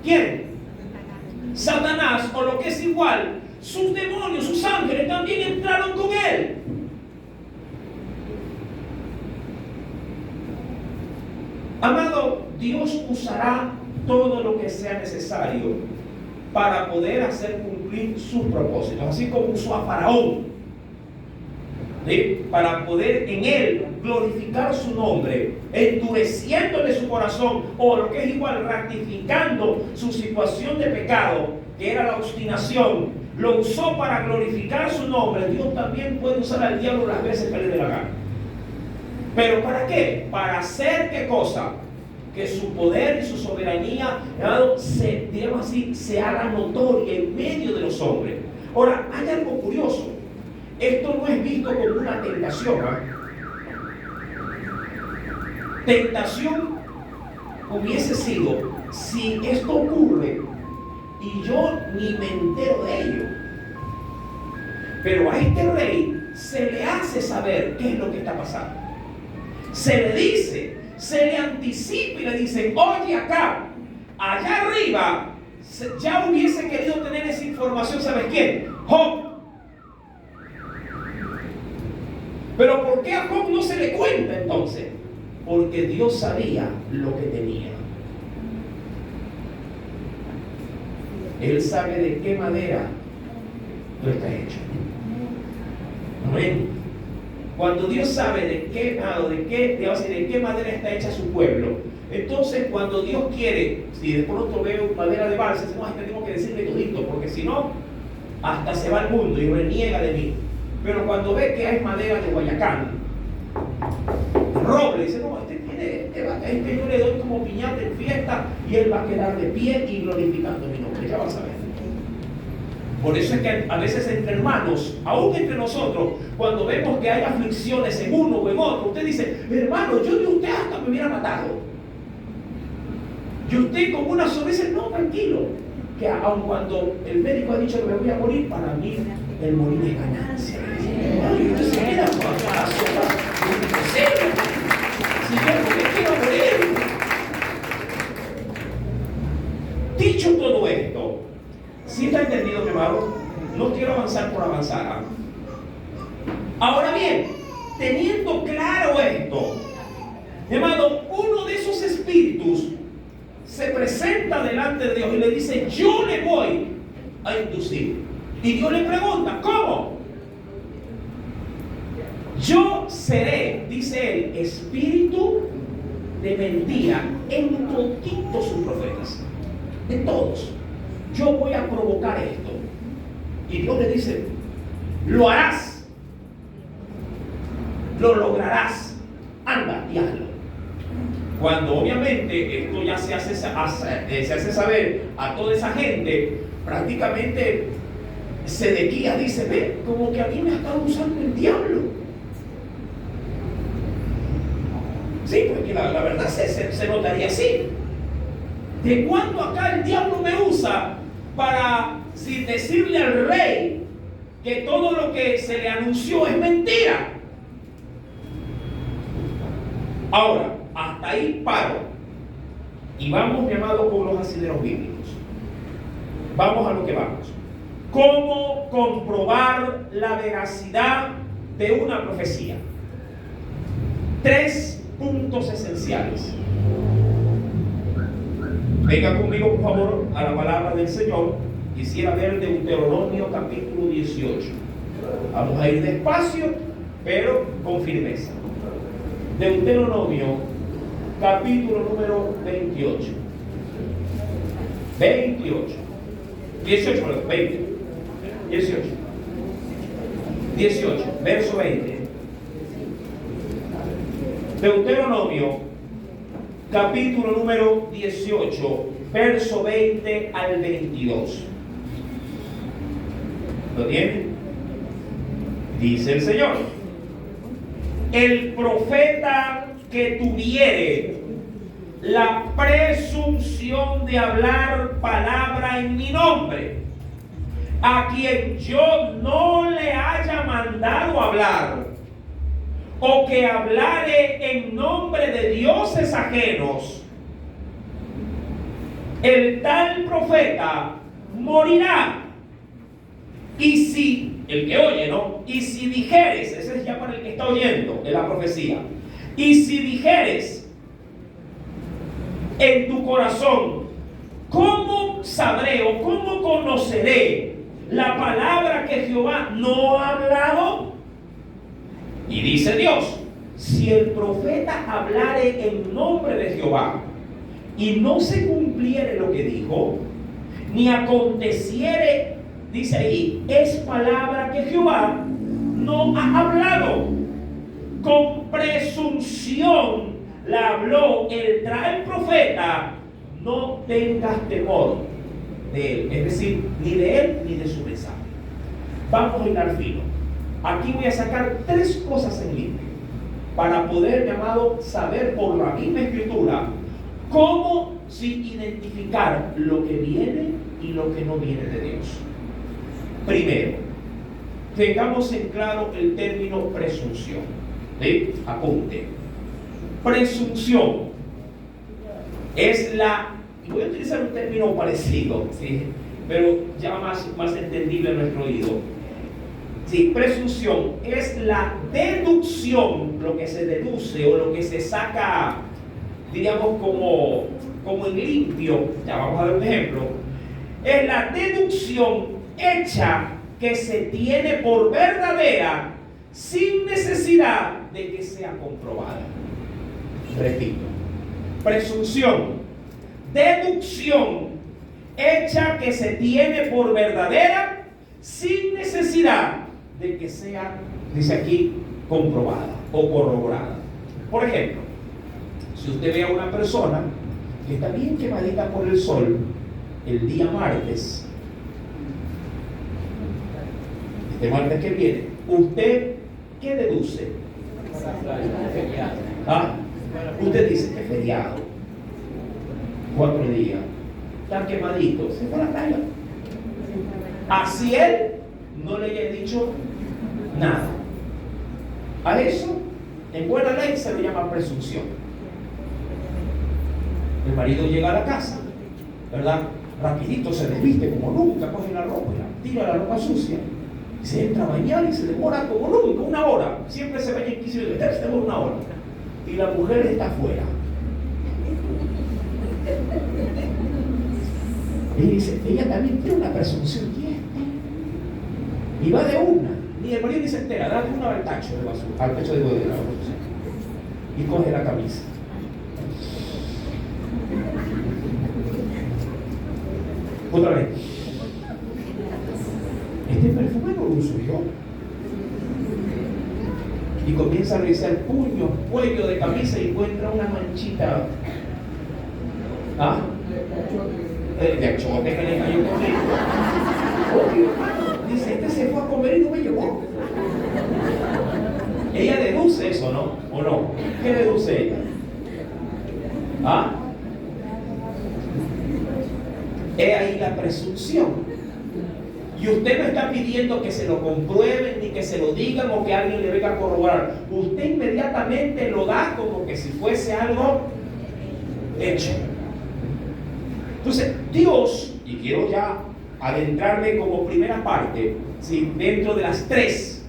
¿Quién? Satanás, o lo que es igual, sus demonios, sus ángeles también entraron con él. Amado, Dios usará todo lo que sea necesario para poder hacer cumplir sus propósitos, así como usó a Faraón, ¿sí? Para poder en él glorificar su nombre, endureciéndole su corazón, o lo que es igual, ratificando su situación de pecado, que era la obstinación. Lo usó para glorificar su nombre. Dios también puede usar al diablo las veces que le dé la gana. ¿Pero para qué? Para hacer ¿qué cosa? Que su poder y su soberanía, digamos así, se haga notoria en medio de los hombres. Ahora, hay algo curioso. Esto no es visto como una tentación. Tentación hubiese sido si esto ocurre y yo ni me entero de ello. Pero a este rey se le hace saber qué es lo que está pasando. Se le dice, se le anticipa y le dicen, oye acá, allá arriba, ya hubiese querido tener esa información, ¿sabes quién? Job. Pero ¿por qué a Job no se le cuenta entonces? Porque Dios sabía lo que tenía. Él sabe de qué madera tú estás hecho. Amén. Cuando Dios sabe de qué madera está hecha su pueblo, entonces cuando Dios quiere, si de pronto veo madera de balsa, no, es que tengo que decirle todito, porque si no, hasta se va al mundo y reniega de mí. Pero cuando ve que hay madera de Guayacán, roble, dice, no, este yo le doy como piñata en fiesta y él va a quedar de pie y glorificando mi nombre. Ya vas a ver. Por eso es que a veces entre hermanos, aún entre nosotros, cuando vemos que hay aflicciones en uno o en otro, usted dice, hermano, yo de usted hasta me hubiera matado. Y usted con una sonrisa, no, tranquilo, que aun cuando el médico ha dicho que me voy a morir, para mí el morir es ganancia. Y usted se queda con la sopa, si yo no me quiero morir. Dicho todo esto, ¿sí está entendido, mi amado? No quiero avanzar por avanzar. Ahora bien, teniendo claro esto, mi amado, uno de esos espíritus se presenta delante de Dios y le dice, yo le voy a inducir. Y Dios le pregunta, ¿cómo? Yo seré, dice él, espíritu de mentira en toditos sus profetas, en todos. Yo voy a provocar esto. Y Dios le dice, lo harás, lo lograrás, anda y hazlo. Cuando obviamente esto ya se hace saber a toda esa gente, prácticamente Sedequías dice, ve, como que a mí me ha estado usando el diablo. Sí, porque la verdad se notaría así. ¿De cuándo acá el diablo me usa para decirle al rey que todo lo que se le anunció es mentira? Ahora, hasta ahí paro. Y vamos, mi amado, con los asideros bíblicos. Vamos a lo que vamos. ¿Cómo comprobar la veracidad de una profecía? 3 puntos esenciales. Venga conmigo, por favor, a la palabra del Señor. Quisiera ver Deuteronomio capítulo 18. Vamos a ir despacio, pero con firmeza. Deuteronomio, capítulo número 28. 28. 18, perdón, 20. 18. 18, verso 20. Deuteronomio, capítulo número 18, verso 20 al 22. ¿Lo tienen? Dice el Señor: el profeta que tuviere la presunción de hablar palabra en mi nombre, a quien yo no le haya mandado hablar, o que hablare en nombre de dioses ajenos, el tal profeta morirá. Y si, el que oye, ¿no? Y si dijeres, ese es ya para el que está oyendo, en la profecía. Y si dijeres en tu corazón, ¿cómo sabré o cómo conoceré la palabra que Jehová no ha hablado? Y dice Dios: si el profeta hablare en nombre de Jehová y no se cumpliere lo que dijo, ni aconteciere, dice ahí, es palabra que Jehová no ha hablado, con presunción la habló el tal profeta, no tengas temor de él, es decir, ni de él ni de su mensaje. Vamos a hilar fino. Aquí voy a sacar tres cosas en limpio para poder, mi amado, saber por la misma escritura cómo identificar lo que viene y lo que no viene de Dios. Primero, tengamos en claro el término presunción. ¿Sí? Apunte. Presunción es voy a utilizar un término parecido, ¿sí? Pero ya más entendible a nuestro oído. Sí, presunción es la deducción, lo que se deduce o lo que se saca, diríamos, como en limpio. Ya vamos a dar un ejemplo. Es la deducción hecha que se tiene por verdadera sin necesidad de que sea comprobada. Repito: presunción, deducción hecha que se tiene por verdadera sin necesidad de que sea, dice aquí, comprobada o corroborada. Por ejemplo, si usted ve a una persona que está bien quemadita por el sol el día martes, este martes que viene, ¿usted qué deduce? Usted dice que es feriado, 4 días, está quemadito, se fue a la playa. Así él no le haya dicho nada. A eso, en buena ley, se le llama presunción. El marido llega a la casa, ¿verdad? Rapidito se desviste como nunca, coge la ropa, tira la ropa sucia, se entra a bañar y se demora como nunca, 1 hora. Siempre se baña en 15 minutos, se demora 1 hora. Y la mujer está afuera. Y dice, ella también tiene una presunción, y va de una, ni el marido ni se entera, da una al tacho de basura, al tacho de bodega, y coge la camisa. Otra vez, este perfume no lo uso yo. Y comienza a revisar puño, cuello de camisa y encuentra una manchita. De achote que le cayó con él. Dice, este se fue a comer y no me llevó. Ella deduce eso, ¿no? ¿O no? ¿Qué deduce ella? Es ahí la presunción. Y usted no está pidiendo que se lo comprueben, ni que se lo digan o que alguien le venga a corroborar. Usted inmediatamente lo da como que si fuese algo hecho. Entonces, Dios, y quiero ya adentrarme como primera parte, ¿sí?, dentro de las tres.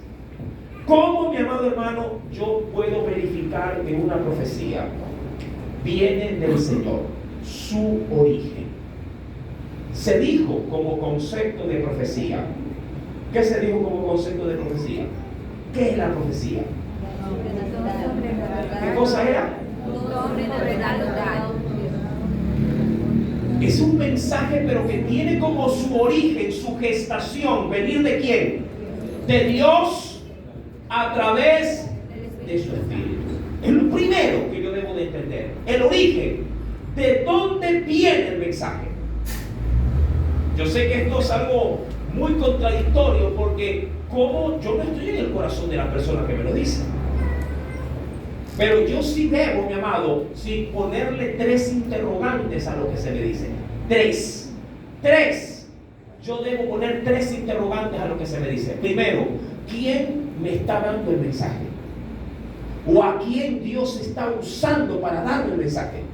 ¿Cómo, mi amado hermano, yo puedo verificar que una profecía viene del Señor? Su origen. Se dijo como concepto de profecía. ¿Qué se dijo como concepto de profecía? ¿Qué es la profecía? ¿Qué cosa era? Dones de regalo dado. Es un mensaje, pero que tiene como su origen, su gestación, venir de quién? De Dios a través de su Espíritu. Es lo primero que yo debo de entender. El origen. ¿De dónde viene el mensaje? Yo sé que esto es algo muy contradictorio porque como yo no estoy en el corazón de la persona que me lo dice. Pero yo sí debo, mi amado, sí ponerle 3 interrogantes a lo que se me dice. 3. Yo debo poner 3 interrogantes a lo que se me dice. Primero, ¿quién me está dando el mensaje? ¿O a quién Dios está usando para darme el mensaje?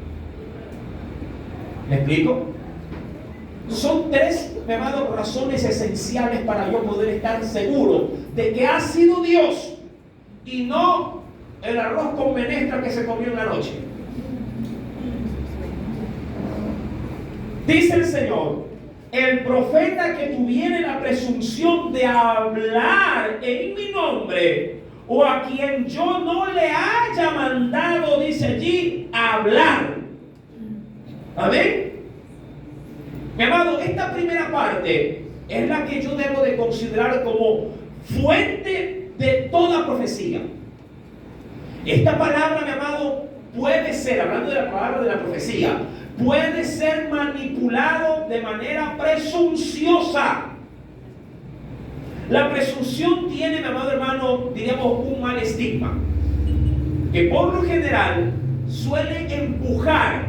¿Me explico? Son 3, mi amado, razones esenciales para yo poder estar seguro de que ha sido Dios y no el arroz con menestra que se comió en la noche. Dice el Señor: el profeta que tuviere la presunción de hablar en mi nombre, o a quien yo no le haya mandado, dice allí, hablar. Amén. Mi amado, esta primera parte es la que yo debo de considerar como fuente de toda profecía. Esta palabra, mi amado, puede ser, hablando de la palabra de la profecía, puede ser manipulado de manera presunciosa. La presunción tiene, mi amado hermano, diríamos un mal estigma, que por lo general suele empujar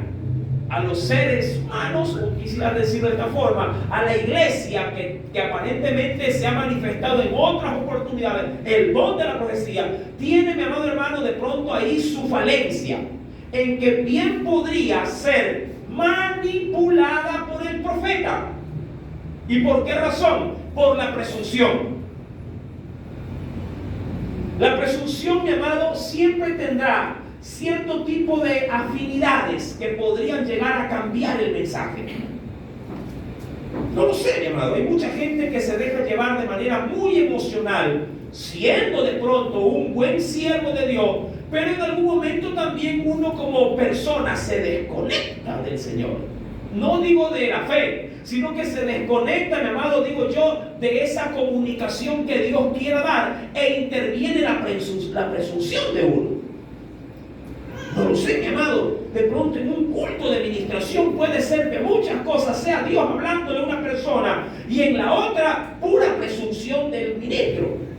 a los seres humanos, o quisiera decirlo de esta forma, a la iglesia que aparentemente se ha manifestado en otras oportunidades, el don de la profecía, tiene, mi amado hermano, de pronto ahí su falencia, en que bien podría ser manipulada por el profeta. ¿Y por qué razón? Por la presunción. La presunción, mi amado, siempre tendrá cierto tipo de afinidades que podrían llegar a cambiar el mensaje. No lo sé, mi amado. Hay mucha gente que se deja llevar de manera muy emocional, siendo de pronto un buen siervo de Dios, pero en algún momento también uno como persona se desconecta del Señor. No digo de la fe, sino que se desconecta, mi amado, digo yo, de esa comunicación que Dios quiera dar, e interviene la presunción de uno. No lo sé, mi amado. De pronto en un culto de ministración puede ser que muchas cosas sea Dios hablándole a una persona y en la otra pura presunción del ministro.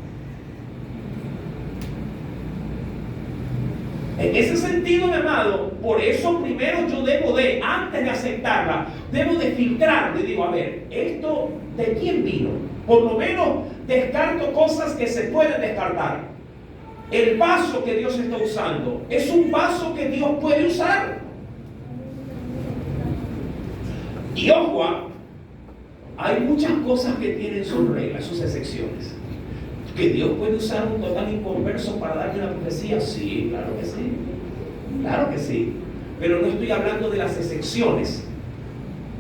En ese sentido, mi amado, por eso primero yo debo de, antes de aceptarla, debo de filtrar. Y digo, a ver, ¿esto de quién vino? Por lo menos descarto cosas que se pueden descartar. El vaso que Dios está usando es un vaso que Dios puede usar. Y ojo, hay muchas cosas que tienen sus reglas, sus excepciones. ¿Que Dios puede usar un total inconverso para darle una profecía? Sí, claro que sí. Claro que sí. Pero no estoy hablando de las excepciones.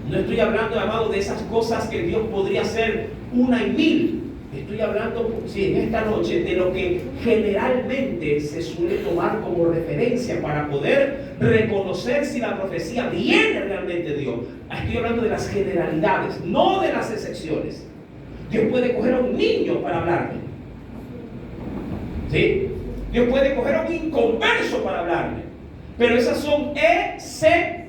No estoy hablando, amado, de esas cosas que Dios podría hacer 1 en 1000. Estoy hablando, sí, en esta noche, de lo que generalmente se suele tomar como referencia para poder reconocer si la profecía viene realmente de Dios. Estoy hablando de las generalidades, no de las excepciones. Dios puede coger a un niño para hablarme. ¿Sí? Dios puede coger a un inconverso para hablarme. Pero esas son excepciones.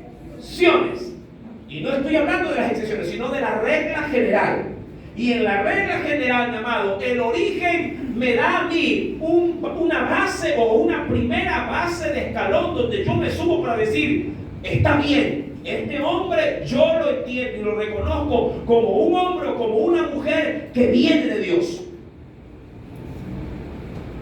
Y no estoy hablando de las excepciones, sino de la regla general. Y en la regla general, mi amado, el origen me da a mí una base o una primera base de escalón donde yo me subo para decir, está bien, este hombre yo lo entiendo y lo reconozco como un hombre o como una mujer que viene de Dios.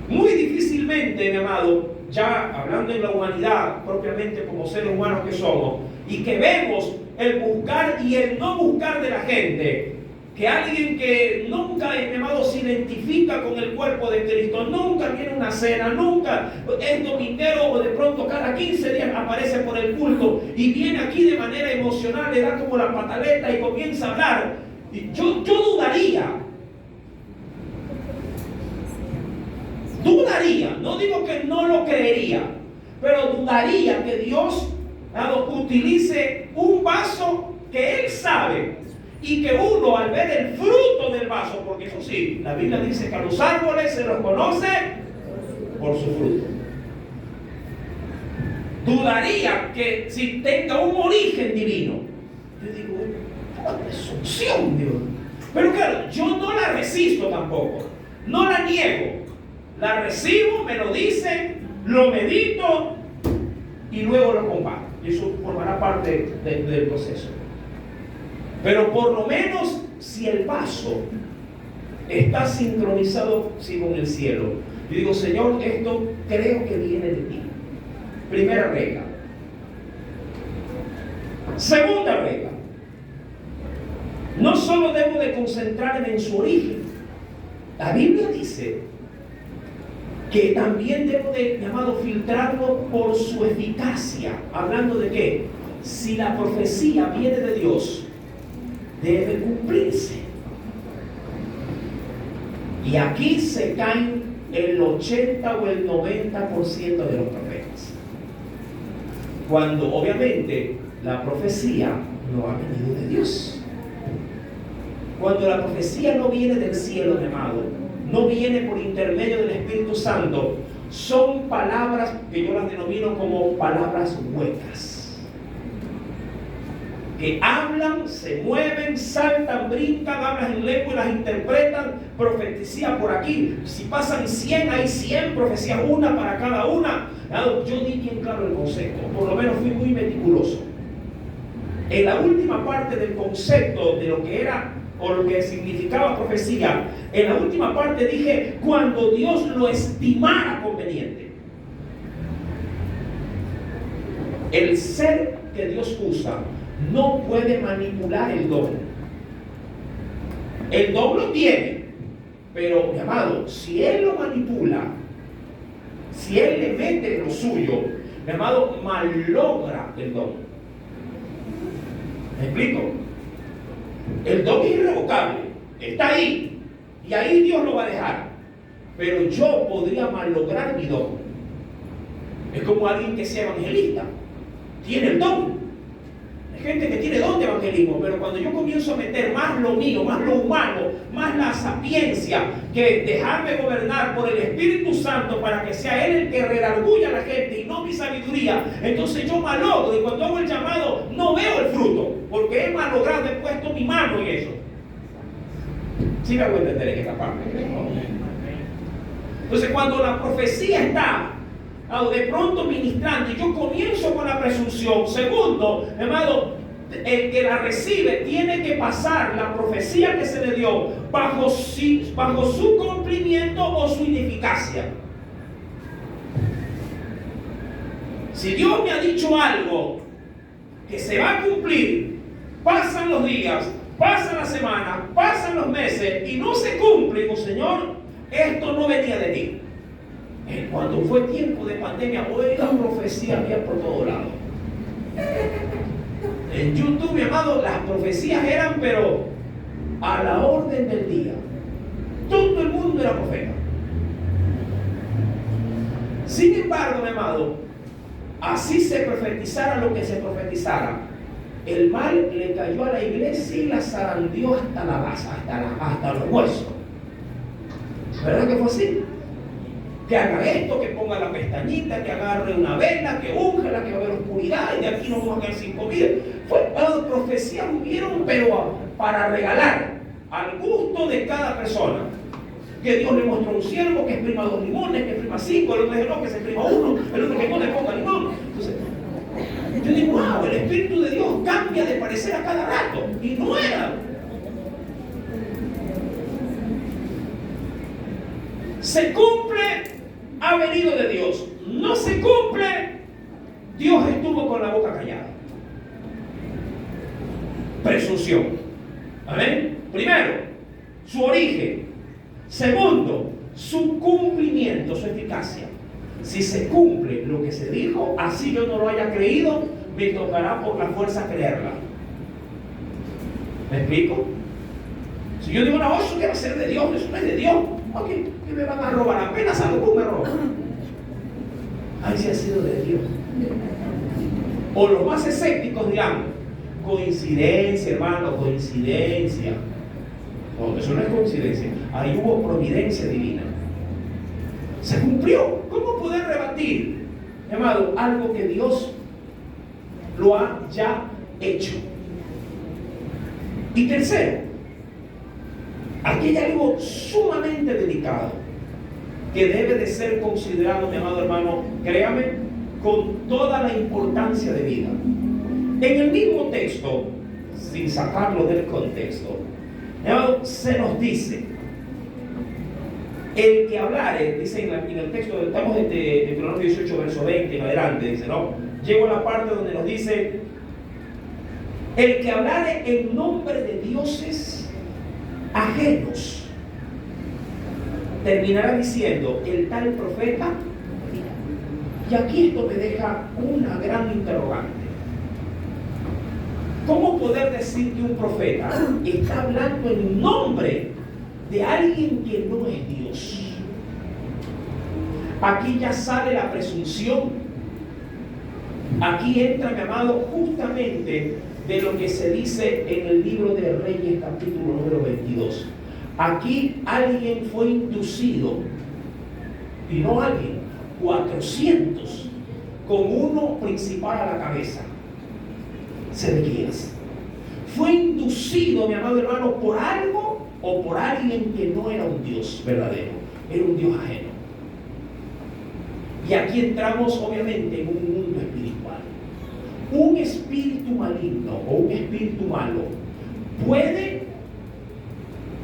Muy difícilmente, mi amado, ya hablando en la humanidad, propiamente como seres humanos que somos, y que vemos el buscar y el no buscar de la gente, que alguien que nunca, mi amado, se identifica con el cuerpo de Cristo, nunca tiene una cena, nunca es dominguero o de pronto cada 15 días aparece por el culto y viene aquí de manera emocional, le da como la pataleta y comienza a hablar. Y yo dudaría, no digo que no lo creería, pero dudaría que Dios utilice un vaso que Él sabe y que uno al ver el fruto del vaso, porque eso sí, la Biblia dice que a los árboles se los conoce por su fruto. Dudaría que si tenga un origen divino. Yo digo, una presunción, Dios. Pero claro, yo no la resisto tampoco, no la niego, la recibo, me lo dice, lo medito y luego lo comparto. Y eso formará parte del proceso. Pero por lo menos si el vaso está sincronizado con el cielo, yo digo, Señor, esto creo que viene de ti. Primera regla. Segunda regla. No solo debo de concentrarme en su origen. La Biblia dice que también debo de, filtrarlo por su eficacia. ¿Hablando de qué? Si la profecía viene de Dios, debe cumplirse. Y aquí se caen el 80 o el 90% de los profetas. Cuando obviamente la profecía no ha venido de Dios. Cuando la profecía no viene del cielo, mi amado, no viene por intermedio del Espíritu Santo, son palabras que yo las denomino como palabras huecas. Que hablan, se mueven, saltan, brincan, hablan en lengua y las interpretan, profecía por aquí. Si pasan 100, hay 100 profecías, una para cada una. Yo di bien claro el concepto, por lo menos fui muy meticuloso. En la última parte del concepto de lo que era o lo que significaba profecía, en la última parte dije, cuando Dios lo estimara conveniente. El ser que Dios usa no puede manipular el don. El don lo tiene, pero mi amado, si Él lo manipula, si Él le mete lo suyo, mi amado, malogra el don. ¿Me explico? El don es irrevocable, está ahí, y ahí Dios lo va a dejar. Pero yo podría malograr mi don. Es como alguien que sea evangelista, tiene el don. Hay gente que tiene don de evangelismo, pero cuando yo comienzo a meter más lo mío, más lo humano, más la sapiencia, que dejarme gobernar por el Espíritu Santo para que sea Él el que redarguya a la gente y no mi sabiduría, entonces yo malogro, y cuando hago el llamado no veo el fruto, porque he malogrado, he puesto mi mano en eso. ¿Sí me hago entender en esta parte? Entonces cuando la profecía está de pronto ministrando y yo comienzo con la presunción, segundo, hermano, el que la recibe tiene que pasar la profecía que se le dio bajo su cumplimiento o su ineficacia. Si Dios me ha dicho algo que se va a cumplir, pasan los días, pasan las semanas, pasan los meses y no se cumple, digo, Señor, esto no venía de ti. Cuando fue tiempo de pandemia, hoy la profecía había por todo lado. En YouTube, mi amado, las profecías eran, pero a la orden del día. Todo el mundo era profeta. Sin embargo, mi amado, así se profetizara lo que se profetizara, el mal le cayó a la iglesia y la zarandeó hasta la base, hasta los huesos. ¿Verdad que fue así? Que haga esto, que ponga la pestañita, que agarre una vela, que úngela, que va a haber oscuridad y de aquí no vamos a quedar sin comida. Profecías hubieron, pero para regalar al gusto de cada persona. Que Dios le mostró un siervo que exprima 2 limones, que exprima 5, el otro dice no, que se exprima 1, el otro que no le ponga limón. Entonces, yo digo, wow, el Espíritu de Dios cambia de parecer a cada rato. Y no era. Se cumple, ha venido de Dios. No se cumple, Dios estuvo con la boca callada. Presunción. Amén. Primero, su origen. Segundo, su cumplimiento, su eficacia. Si se cumple lo que se dijo, así yo no lo haya creído, me tocará por la fuerza creerla. ¿Me explico? Si yo digo, no, eso debe ser de Dios, eso no es de Dios. Ok, que me van a robar, apenas algo me roban. Ay, si ha sido de Dios. O los más escépticos dirán, coincidencia, hermano, coincidencia. No, eso no es coincidencia. Ahí hubo providencia divina. Se cumplió. ¿Cómo poder rebatir, amado, algo que Dios lo ha ya hecho? Y tercero, aquí hay algo sumamente delicado que debe de ser considerado, mi amado hermano, créame, con toda la importancia de vida. En el mismo texto, sin sacarlo del contexto, mi amado, se nos dice, el que hablare, dice en el texto, estamos en Deuteronomio 18, verso 20 en adelante, dice, ¿no? Llego a la parte donde nos dice, el que hablare en nombre de dioses ajenos, terminará diciendo, el tal profeta. Y aquí esto me deja una gran interrogante. ¿Cómo poder decir que un profeta está hablando en nombre de alguien que no es Dios? Aquí ya sale la presunción. Aquí entra, mi amado, justamente de lo que se dice en el libro de Reyes, capítulo número 22. Aquí alguien fue inducido, y no alguien, 400, con uno principal a la cabeza, Sedequías. Fue inducido, mi amado hermano, por algo o por alguien que no era un Dios verdadero, era un Dios ajeno. Y aquí entramos obviamente en un mundo espiritual. Un espíritu maligno o un espíritu malo puede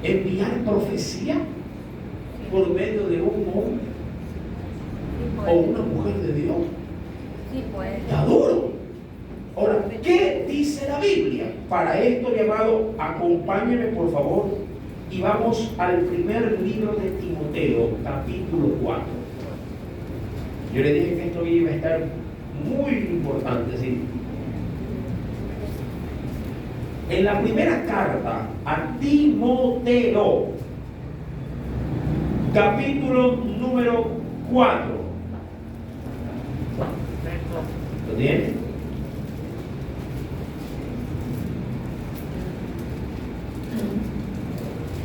enviar profecía por medio de un hombre o una mujer de Dios. Sí, puede. Está duro. Ahora, ¿qué dice la Biblia? Para esto, mi amado, acompáñeme por favor y vamos al primer libro de Timoteo, capítulo 4. Yo le dije que esto iba a estar muy importante, ¿sí? En la primera carta a Timoteo, capítulo número 4. ¿Lo tiene?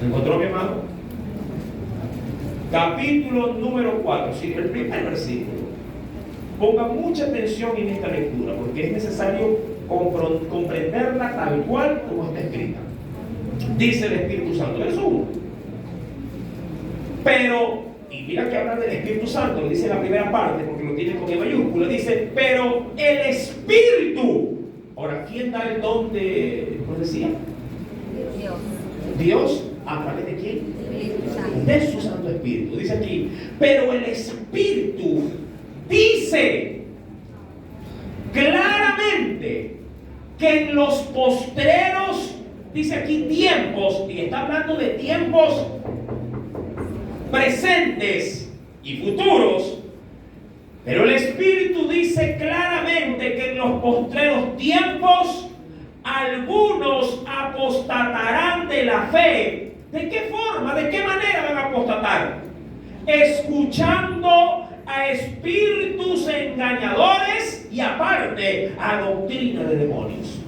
¿Lo encontró, mi amado? Capítulo número 4, sí, el primer versículo. Ponga mucha atención en esta lectura, porque es necesario comprenderla tal cual como está escrita. Dice el Espíritu Santo, verso 1. Pero, y mira que habla del Espíritu Santo, lo dice en la primera parte, porque lo tiene con el mayúscula, dice, pero el Espíritu. Ahora, ¿quién da el don de profecía? Dios. Dios, ¿a través de quién? Espíritu Santo. De su Santo Espíritu. Dice aquí, pero el Espíritu dice claramente que en los postreros, dice aquí tiempos, y está hablando de tiempos presentes y futuros, pero el Espíritu dice claramente que en los postreros tiempos algunos apostatarán de la fe. ¿De qué forma? ¿De qué manera van a apostatar? Escuchando a espíritus engañadores y aparte a doctrina de demonios.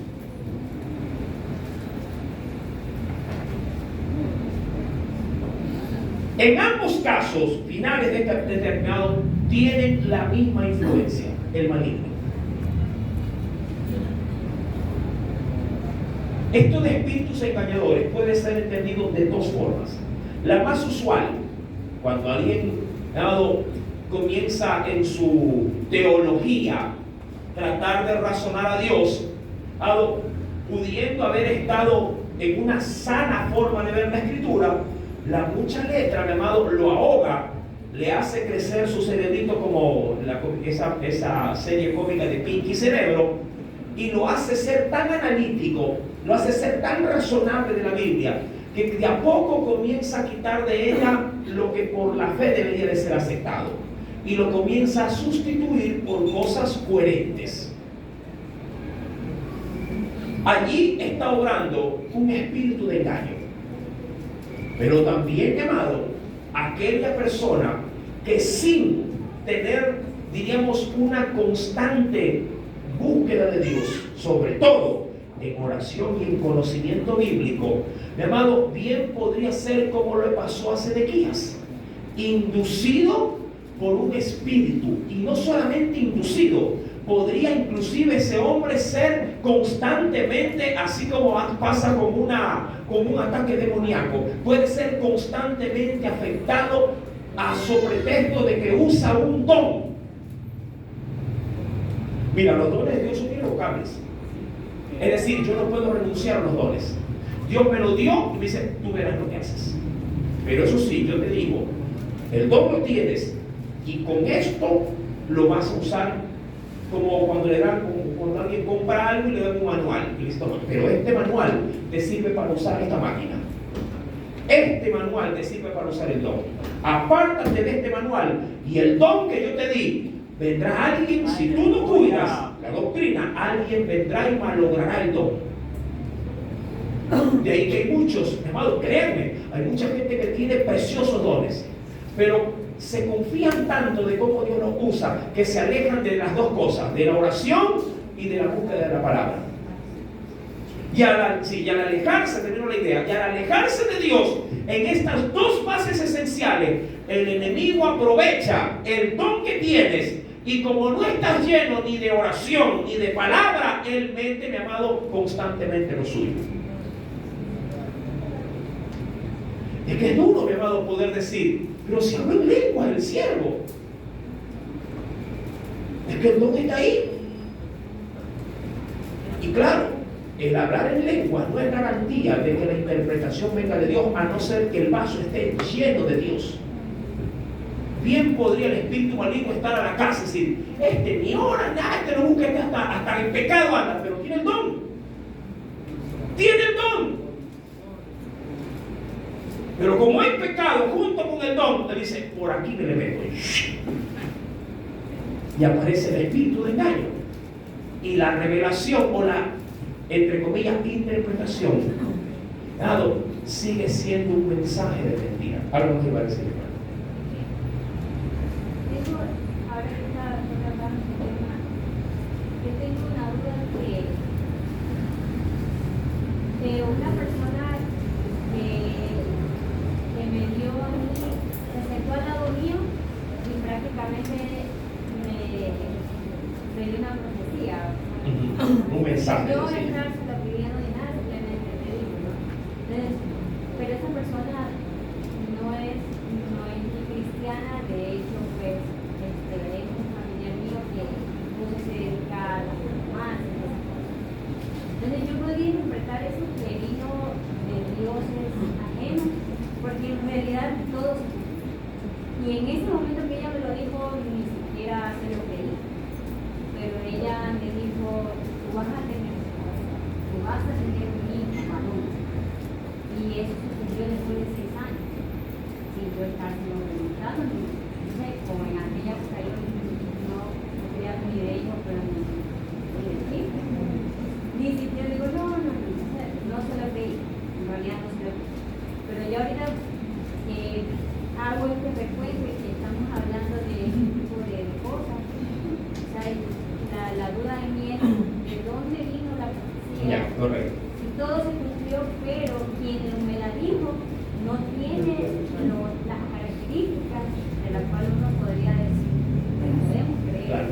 En ambos casos, finales de este determinado tienen la misma influencia, el maligno. Esto de espíritus engañadores puede ser entendido de dos formas. La más usual, cuando alguien comienza en su teología tratar de razonar a Dios, pudiendo haber estado en una sana forma de ver la Escritura, la mucha letra, mi amado, lo ahoga, le hace crecer su cerebrito como esa serie cómica de Pinky Cerebro, y lo hace ser tan analítico, lo hace ser tan razonable de la Biblia, que de a poco comienza a quitar de ella lo que por la fe debería de ser aceptado, y lo comienza a sustituir por cosas coherentes. Allí está obrando un espíritu de engaño. Pero también, amado, aquella persona que sin tener diríamos, una constante búsqueda de Dios, sobre todo en oración y en conocimiento bíblico, mi amado, bien podría ser como le pasó a Sedequías, inducido por un espíritu, y no solamente inducido, podría inclusive ese hombre ser constantemente, así como pasa con un ataque demoníaco, puede ser constantemente afectado a pretexto de que usa un don. Mira, los dones de Dios son irrevocables. Es decir, yo no puedo renunciar a los dones. Dios me lo dio y me dice, tú verás lo que haces. Pero eso sí, yo te digo, el don lo tienes y con esto lo vas a usar como cuando cuando alguien compra algo y le dan un manual. Y dice, toma, pero este manual te sirve para usar esta máquina. Este manual te sirve para usar el don. Apártate de este manual y el don que yo te di, vendrá alguien, si tú no cuidas la doctrina, alguien vendrá y malogrará el don. De ahí que hay muchos, hermano, créanme, hay mucha gente que tiene preciosos dones, pero se confían tanto de cómo Dios los usa, que se alejan de las dos cosas, de la oración y de la búsqueda de la palabra. Y al alejarse, termino la idea, y al alejarse de Dios en estas dos bases esenciales, el enemigo aprovecha el don que tienes, y como no estás lleno ni de oración ni de palabra, él mete, mi amado, constantemente lo suyo. Es que es duro, mi amado, poder decir, pero si hablo en lengua el siervo, es que el don está ahí. Y claro, el hablar en lengua no es garantía de que la interpretación venga de Dios, a no ser que el vaso esté lleno de Dios. Bien podría el espíritu maligno estar a la casa y decir, ni ora, nada, no busca, hasta en pecado anda, pero tiene el don. Tiene el don. Pero como hay pecado junto con el don, te dice, por aquí me le meto. Y aparece el espíritu de engaño. Y la revelación o la, entre comillas, interpretación, dado, sigue siendo un mensaje de mentira. Algo nos iba a decir, hermano. Yo tengo una duda que una persona que me dio a mí, se sentó al lado mío y prácticamente me dio una profecía. Un mensaje. Yo Sí. entrar se la pedía no de nada, simplemente me dijo, ¿no? Entonces, pero esa persona no es ni cristiana, de hecho, pues, es un familiar mío que no se dedica a la farmacia. Entonces yo podría interpretar eso que vino de dioses ajenos, porque en realidad todos, y en ese momento que ella me lo dijo, ni siquiera se lo creí, pero ella me dijo, tú vas a tener un hijo varón, y eso sucedió después de 6 años, sin yo estar preguntando, no sé, como en aquella época yo no quería ni de hijo, pero ni siquiera digo, no se lo creí, en realidad no se lo creí. Pero ya ahorita hago este recuento y que estamos hablando de este tipo de cosas, o sea, la duda de mí es, ¿de dónde vino la profecía? Ya, correcto. Si todo se cumplió, pero quien me la dijo no tiene las características de las cuales uno podría decir, que podemos creer. Claro.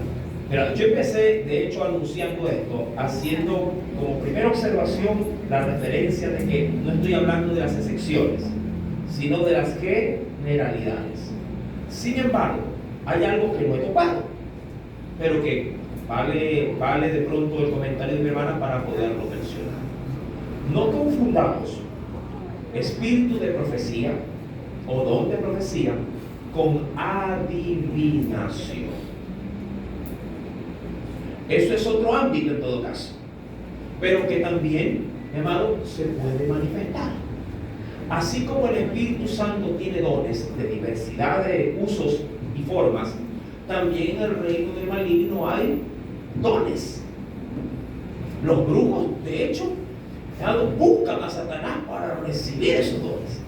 Pero yo empecé, de hecho, anunciando esto, haciendo como primera observación la referencia de que no estoy hablando de las excepciones, sino de las generalidades. Sin embargo, hay algo que no he topado, pero que vale de pronto el comentario de mi hermana para poderlo mencionar. No confundamos espíritu de profecía o don de profecía con adivinación. Eso es otro ámbito en todo caso, pero que también, mi amado, se puede manifestar. Así como el Espíritu Santo tiene dones de diversidad de usos y formas, también en el reino del maligno hay dones. Los brujos, de hecho, mi amado, buscan a Satanás para recibir esos dones.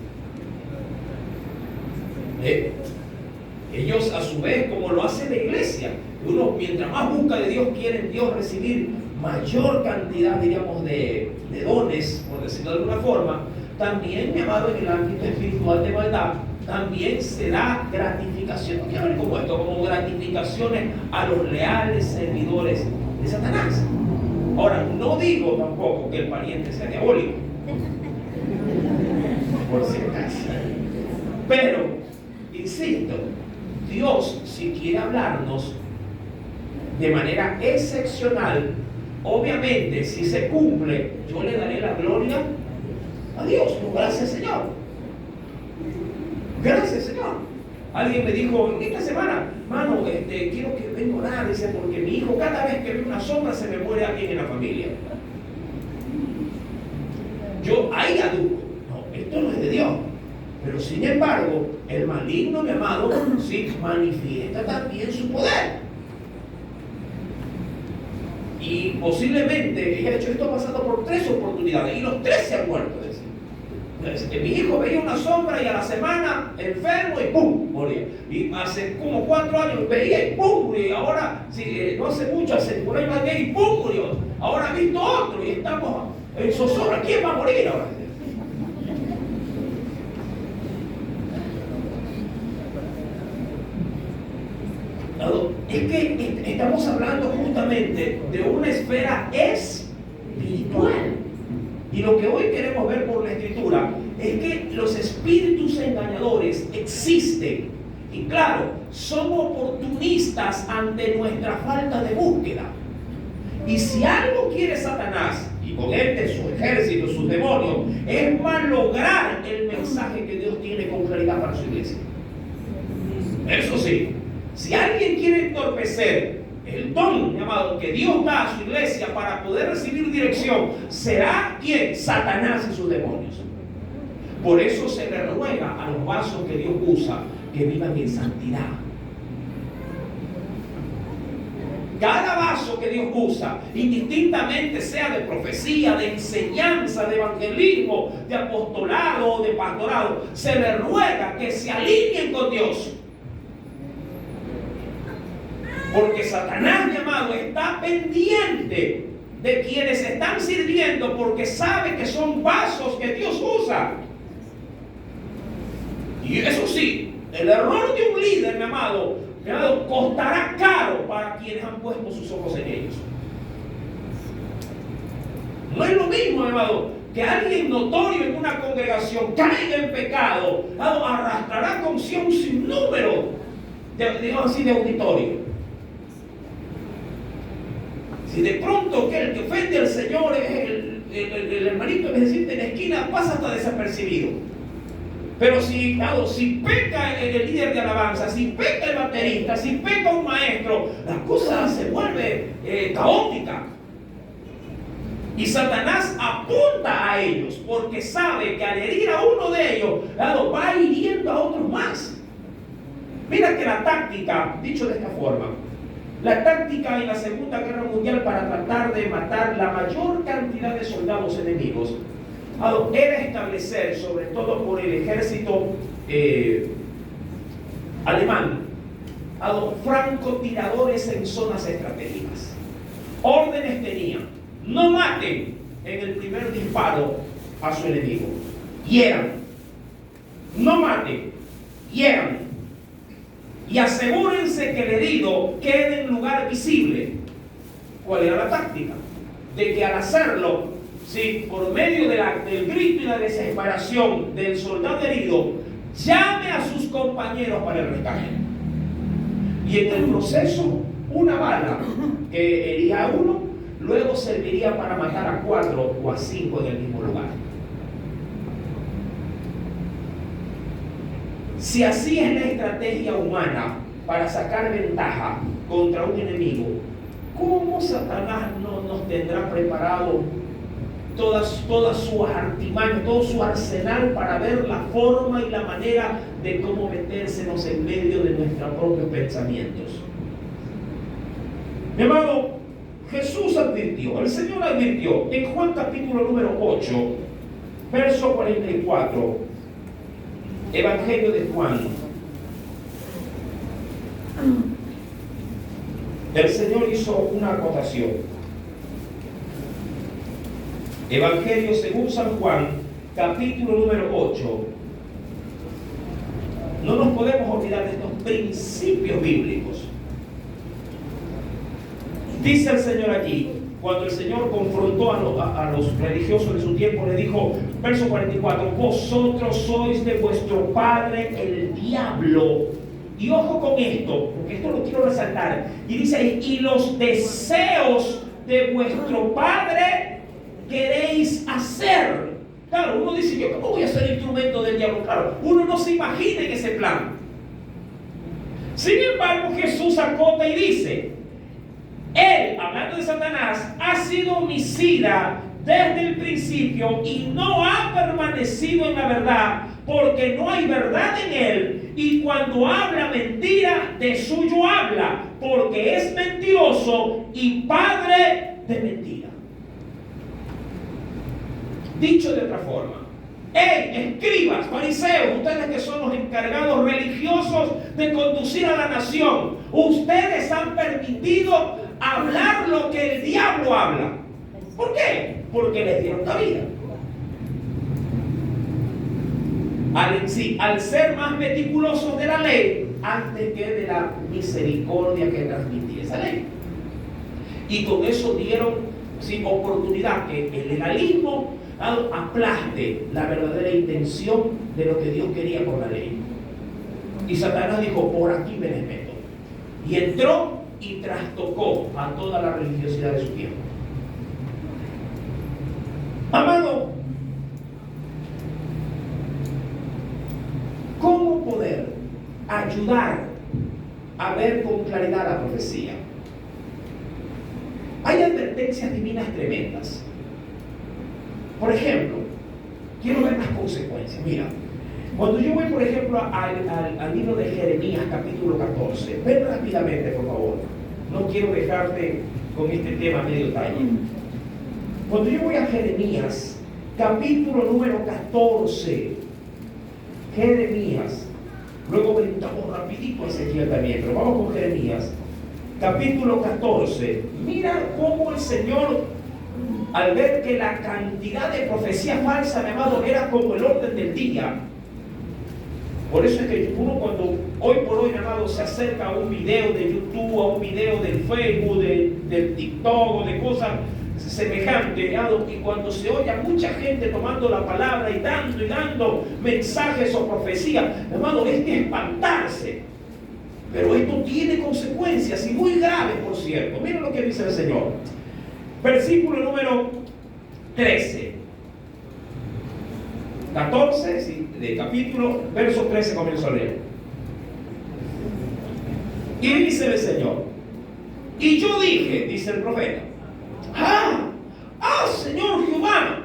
Ellos a su vez, como lo hace la iglesia, uno mientras más busca de Dios, quiere en Dios recibir mayor cantidad, diríamos, de dones, por decirlo de alguna forma. También, mi amado, en el ámbito espiritual de maldad, también se da gratificación. No quiero ver como esto, como gratificaciones a los leales servidores de Satanás. Ahora, no digo tampoco que el pariente sea diabólico, por si acaso. Pero, insisto, Dios, si quiere hablarnos de manera excepcional, obviamente, si se cumple, yo le daré la gloria a Dios. Gracias, Señor. Gracias, Señor. Alguien me dijo esta semana, mano, quiero que venga a orar, dice, porque mi hijo cada vez que ve una sombra se me muere alguien en la familia. Yo ahí aduco, no, esto no es de Dios. Pero sin embargo, el maligno, mi amado, sí manifiesta también su poder. Y posiblemente, ella ha hecho esto pasando por 3 oportunidades y los 3 se han muerto. Mi hijo veía una sombra y a la semana enfermo y ¡pum! Moría. Y hace como 4 años veía y ¡pum! Murió. Y ahora, sí, no hace mucho, hace por ahí más y ¡pum! Murió. Ahora ha visto otro y estamos en zozobra. ¿Quién va a morir ahora? Es que estamos hablando justamente de una esfera espiritual. Y lo que hoy queremos ver por la Escritura es que los espíritus engañadores existen. Y claro, son oportunistas ante nuestra falta de búsqueda. Y si algo quiere Satanás, y con este su ejército, sus demonios, es malograr el mensaje que Dios tiene con claridad para su iglesia. Eso sí, si alguien quiere entorpecer el don, mi amado, que Dios da a su iglesia para poder recibir dirección, será ¿quién? Satanás y sus demonios. Por eso se le ruega a los vasos que Dios usa que vivan en santidad. Cada vaso que Dios usa, indistintamente sea de profecía, de enseñanza, de evangelismo, de apostolado o de pastorado, se le ruega que se alineen con Dios. Porque Satanás, mi amado, está pendiente de quienes están sirviendo porque sabe que son vasos que Dios usa. Y eso sí, el error de un líder, mi amado, costará caro para quienes han puesto sus ojos en ellos. No es lo mismo, mi amado, que alguien notorio en una congregación caiga en pecado, arrastrará consigo un sinnúmero digamos así, de auditorio. Si de pronto que el que ofende al Señor es el hermanito que se siente en la esquina, pasa hasta desapercibido. Pero si peca el líder de alabanza, si peca el baterista, si peca un maestro, la cosa se vuelve caótica. Y Satanás apunta a ellos porque sabe que al herir a uno de ellos, va hiriendo a otros más. Mira que la táctica, dicho de esta forma, la táctica en la Segunda Guerra Mundial para tratar de matar la mayor cantidad de soldados enemigos era establecer, sobre todo por el ejército alemán, francotiradores en zonas estratégicas. Órdenes tenían: no maten en el primer disparo a su enemigo, hieran. No maten, hieran. Y asegúrense que el herido quede en lugar visible. ¿Cuál era la táctica? De que al hacerlo, ¿sí?, por medio del grito y la desesperación del soldado herido, llame a sus compañeros para el rescate. Y en el proceso, una bala que hería a uno, luego serviría para matar a 4 o a 5 en el mismo lugar. Si así es la estrategia humana para sacar ventaja contra un enemigo, ¿cómo Satanás no nos tendrá preparado todas sus artimañas, todo su arsenal para ver la forma y la manera de cómo metérsenos en medio de nuestros propios pensamientos? Mi amado, Jesús advirtió, el Señor advirtió en Juan capítulo número 8, verso 44, Evangelio de Juan. El Señor hizo una acotación. Evangelio según San Juan, capítulo número 8. No nos podemos olvidar de estos principios bíblicos. Dice el Señor allí, cuando el Señor confrontó a los religiosos de su tiempo, le dijo, verso 44, vosotros sois de vuestro padre el diablo. Y ojo con esto, porque esto lo quiero resaltar. Y dice ahí, y los deseos de vuestro padre queréis hacer. Claro, uno dice, ¿yo cómo voy a ser instrumento del diablo? Claro, uno no se imagina en ese plan. Sin embargo, Jesús acota y dice, él, hablando de Satanás, ha sido homicida desde el principio y no ha permanecido en la verdad, porque no hay verdad en él, y cuando habla mentira, de suyo habla, porque es mentiroso y padre de mentira. Dicho de otra forma, escribas, fariseos, ustedes que son los encargados religiosos de conducir a la nación, ustedes han permitido hablar lo que el diablo habla. ¿Por qué? Porque les dieron cabida. Al ser más meticulosos de la ley antes que de la misericordia que transmitía esa ley. Y con eso dieron oportunidad que el legalismo aplaste la verdadera intención de lo que Dios quería con la ley. Y Satanás dijo, por aquí me les meto. Y entró y trastocó a toda la religiosidad de su tiempo. Amado, ¿cómo poder ayudar a ver con claridad la profecía? Hay advertencias divinas tremendas. Por ejemplo, quiero ver las consecuencias. Mira, cuando yo voy, por ejemplo, al libro de Jeremías, capítulo 14, ven rápidamente, por favor. No quiero dejarte con este tema medio talle. Cuando yo voy a Jeremías, capítulo número 14, Jeremías, luego brincamos rapidito a Ezequiel también, pero vamos con Jeremías, capítulo 14. Mira cómo el Señor, al ver que la cantidad de profecías falsas, mi amado, era como el orden del día. Por eso es que uno cuando hoy por hoy, mi amado, se acerca a un video de YouTube, a un video del Facebook, del TikTok o de cosas semejantes, y cuando se oye a mucha gente tomando la palabra y dando mensajes o profecías, mi amado, es de espantarse. Pero esto tiene consecuencias y muy graves, por cierto. Miren lo que dice el Señor. Versículo número 13. 14, sí, de capítulo, verso 13 comienzo a leer. Y dice el Señor, y yo dije, dice el profeta, Señor Jehová,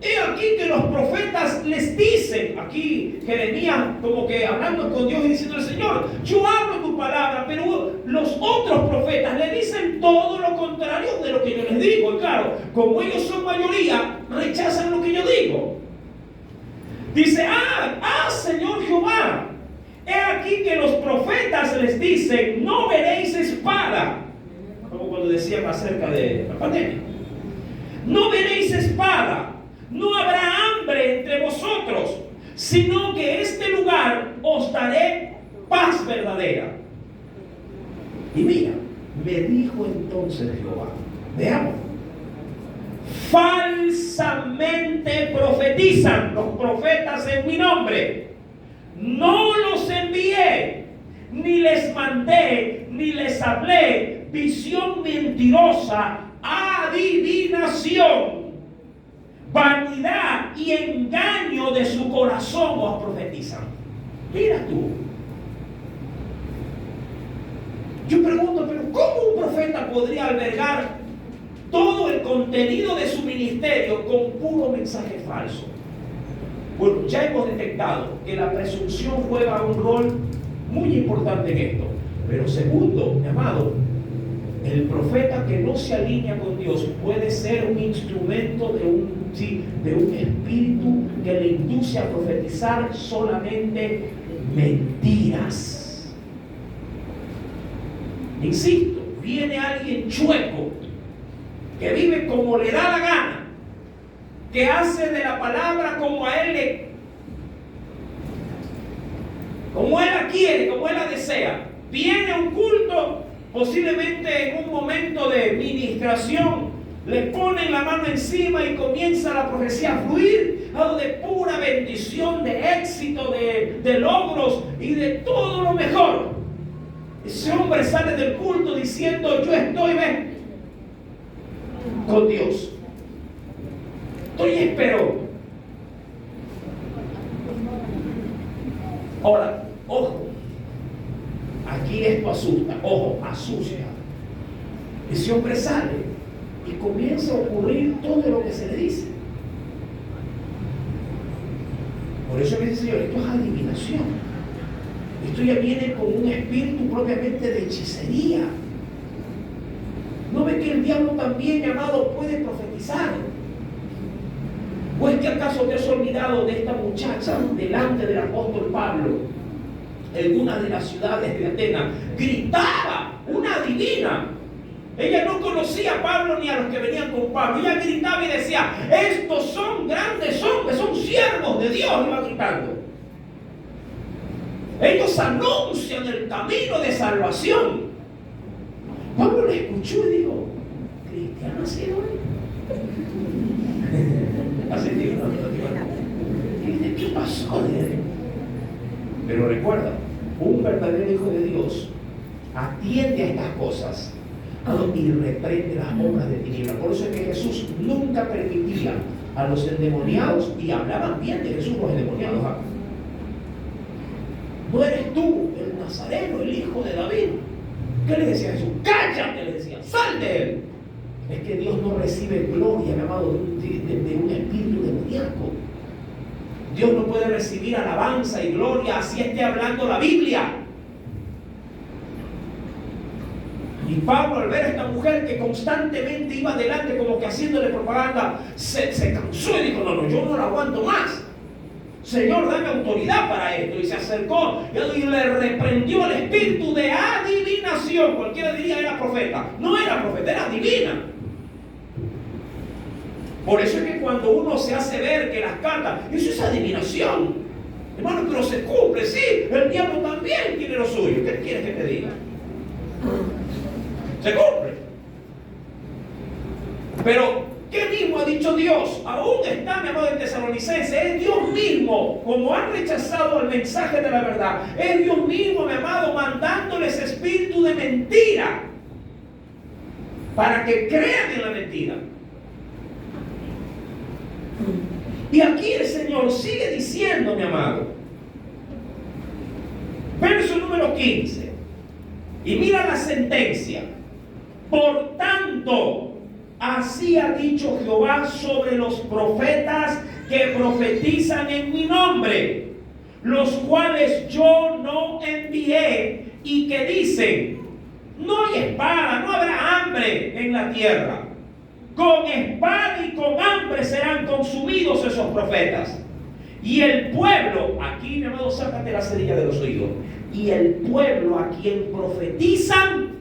he aquí que los profetas les dicen, aquí Jeremías como que hablando con Dios y diciendo al Señor, yo hablo tu palabra, pero los otros profetas le dicen todo lo contrario de lo que yo les digo. Y claro, como ellos son mayoría, rechazan lo que yo digo. Dice, Señor Jehová, he aquí que los profetas les dicen, no veréis espada. Como cuando decían acerca de la pandemia. No veréis espada, no habrá hambre entre vosotros, sino que este lugar os daré paz verdadera. Y mira, me dijo entonces Jehová, veamos, falsamente profetizan los profetas en mi nombre. No los envié, ni les mandé, ni les hablé visión mentirosa, adivinación, vanidad y engaño de su corazón os profetizan. Mira tú. Yo pregunto, pero ¿cómo un profeta podría albergar todo el contenido de su ministerio con puro mensaje falso? Bueno, ya hemos detectado que la presunción juega un rol muy importante en esto. Pero segundo, mi amado, el profeta que no se alinea con Dios puede ser un instrumento de un espíritu que le induce a profetizar solamente mentiras. Insisto, viene alguien chueco, que vive como le da la gana, que hace de la palabra como a él como él la quiere, como él la desea. Viene a un culto, posiblemente en un momento de ministración, le ponen la mano encima y comienza la profecía a fluir, algo de pura bendición, de éxito, de logros y de todo lo mejor. Ese hombre sale del culto diciendo: yo estoy con Dios. Estoy espero. Ahora, ojo, aquí esto asusta, ojo, asusta. Ese hombre sale y comienza a ocurrir todo lo que se le dice. Por eso me dice: Señor, esto es adivinación. Esto ya viene con un espíritu propiamente de hechicería. ¿No ve que el diablo también, mi amado, puede profetizar? ¿O es que acaso te has olvidado de esta muchacha delante del apóstol Pablo en una de las ciudades de Atenas? Gritaba, una divina. Ella no conocía a Pablo ni a los que venían con Pablo. Ella gritaba y decía: estos son grandes hombres, son siervos de Dios. Iba gritando. Ellos anuncian el camino de salvación. Pablo le escuchó y dijo: ¿cristiano ha sido él? ¿Qué pasó? Pero recuerda, un verdadero hijo de Dios atiende a estas cosas y reprende las obras de tinieblas. Por eso es que Jesús nunca permitía a los endemoniados, y hablaban bien de Jesús los endemoniados: ¿no eres tú el Nazareno, el hijo de David? ¿Qué le decía Jesús? ¡Cállate!, le decía, ¡sal de él! Es que Dios no recibe gloria, mi amado, de un espíritu demoníaco. Dios no puede recibir alabanza y gloria así esté hablando la Biblia. Y Pablo, al ver a esta mujer que constantemente iba adelante como que haciéndole propaganda, se cansó y dijo: no, yo no la aguanto más. Señor, dame autoridad para esto. Y se acercó y le reprendió el espíritu de adivinación. Cualquiera diría era profeta. No era profeta, era divina. Por eso es que cuando uno se hace ver que las cartas, eso es adivinación. Hermano, pero se cumple, sí. El diablo también tiene lo suyo. ¿Qué quieres que te diga? Se cumple. Pero, ¿qué mismo ha dicho Dios? Aún está, mi amado, en Tesalonicense. Es Dios mismo, como han rechazado el mensaje de la verdad. Es Dios mismo, mi amado, mandándoles espíritu de mentira para que crean en la mentira. Y aquí el Señor sigue diciendo, mi amado, verso número 15, y mira la sentencia: por tanto, así ha dicho Jehová sobre los profetas que profetizan en mi nombre, los cuales yo no envié, y que dicen: no hay espada, no habrá hambre en la tierra. Con espada y con hambre serán consumidos esos profetas. Y el pueblo, aquí, mi amado, sácate la cerilla de los oídos, y el pueblo a quien profetizan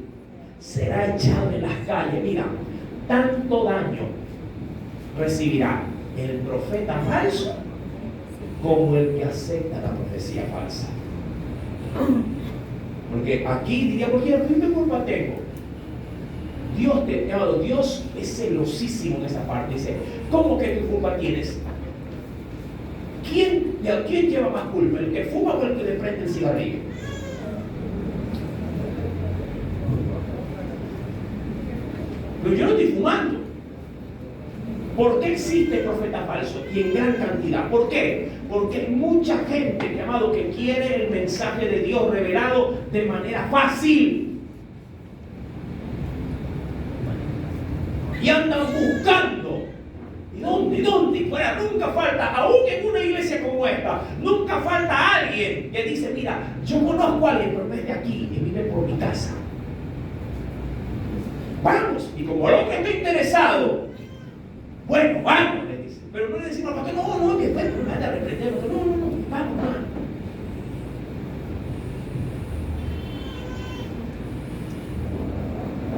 será echado en las calles. Mira, tanto daño recibirá el profeta falso como el que acepta la profecía falsa. Porque aquí diría cualquiera: ¿qué culpa tengo? Dios es celosísimo en esa parte. Dice: ¿cómo que qué culpa tienes? ¿Quién lleva más culpa? ¿El que fuma o el que le prende el cigarrillo? Pero yo no estoy fumando. ¿Por qué existe profeta falso? Y en gran cantidad. ¿Por qué? Porque hay mucha gente, mi amado, que quiere el mensaje de Dios revelado de manera fácil. Y andan buscando. ¿Y dónde? ¿Dónde? Fuera, nunca falta, aún en una iglesia como esta, nunca falta alguien que dice: mira, yo conozco a alguien, pero es de aquí, que vive por mi casa. Vamos. Y como el hombre está interesado, bueno, vamos, le dice. Pero no le decimos al pastor: no, que bueno, me anda a reprender. No, vamos.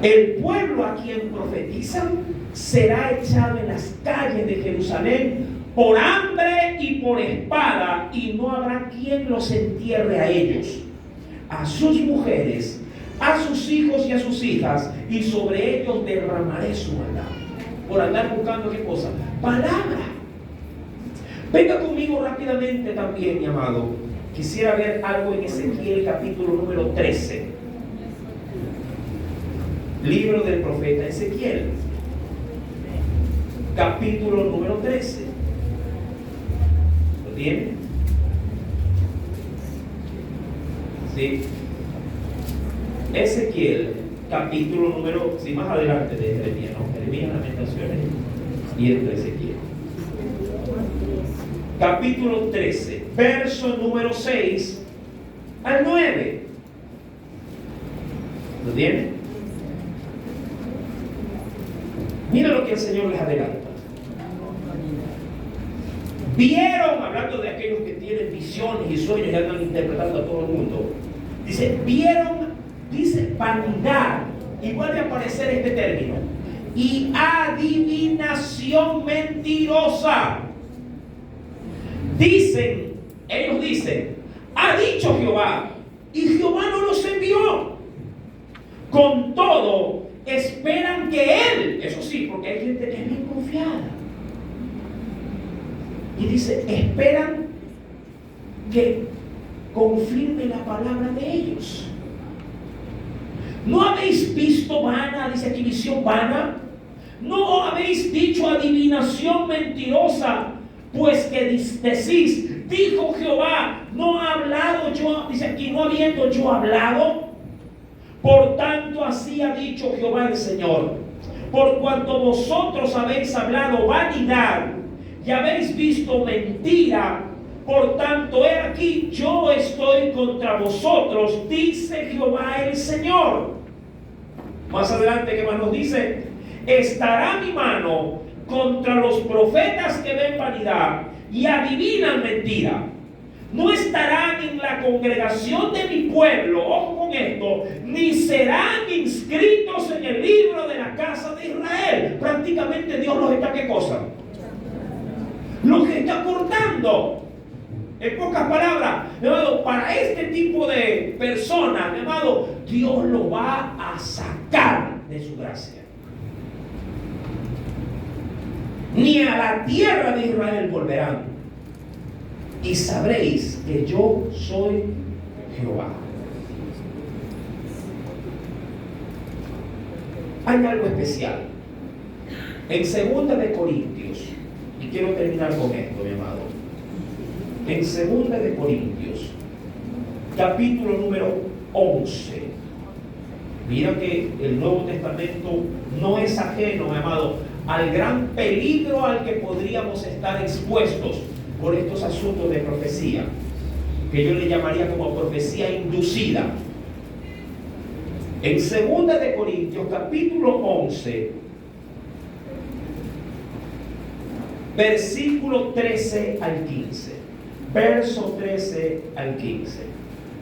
El pueblo a quien profetizan será echado en las calles de Jerusalén por hambre y por espada, y no habrá quien los entierre a ellos, a sus mujeres, a sus hijos y a sus hijas, y sobre ellos derramaré su maldad. Por andar buscando ¿qué cosa? Palabra. Venga conmigo rápidamente también, mi amado. Quisiera ver algo en Ezequiel capítulo número 13. Libro del profeta Ezequiel, capítulo número 13. ¿Lo tiene? Sí. Ezequiel, capítulo número, sí, más adelante de Jeremías, ¿no? Jeremías, Lamentaciones y el de Ezequiel. Capítulo 13, verso número 6 al 9. ¿Lo tiene? Mira lo que el Señor les adelanta. Vieron, hablando de aquellos que tienen visiones y sueños y andan interpretando a todo el mundo. Dice, vieron, dice, vanidad. Y vuelve a aparecer este término. Y adivinación mentirosa. Dicen, ellos dicen, ha dicho Jehová, y Jehová no los envió. Con todo, esperan que Él, eso sí, porque hay gente que es bien confiada. Y dice, esperan que confirme la palabra de ellos. ¿No habéis visto vana, dice aquí, visión vana? ¿No habéis dicho adivinación mentirosa? Pues que decís, dijo Jehová, no ha hablado yo, dice aquí, no habiendo yo hablado. Por tanto, así ha dicho Jehová el Señor: por cuanto vosotros habéis hablado vanidad y habéis visto mentira, por tanto, he aquí, yo estoy contra vosotros, dice Jehová el Señor. Más adelante, ¿qué más nos dice? Estará mi mano contra los profetas que ven vanidad y adivinan mentira. No estarán en la congregación de mi pueblo, ojo con esto, ni serán inscritos en el libro de la casa de Israel. Prácticamente Dios los está, ¿qué cosa? Los está cortando. En pocas palabras, mi amado, para este tipo de personas, mi amado, Dios lo va a sacar de su gracia. Ni a la tierra de Israel volverán. Y sabréis que yo soy Jehová. Hay algo especial. En 2 de Corintios, y quiero terminar con esto, mi amado. En 2 de Corintios, capítulo número 11. Mira que el Nuevo Testamento no es ajeno, mi amado, al gran peligro al que podríamos estar expuestos por estos asuntos de profecía, que yo le llamaría como profecía inducida. En 2 de Corintios, capítulo 11, versículo 13 al 15. Verso 13 al 15.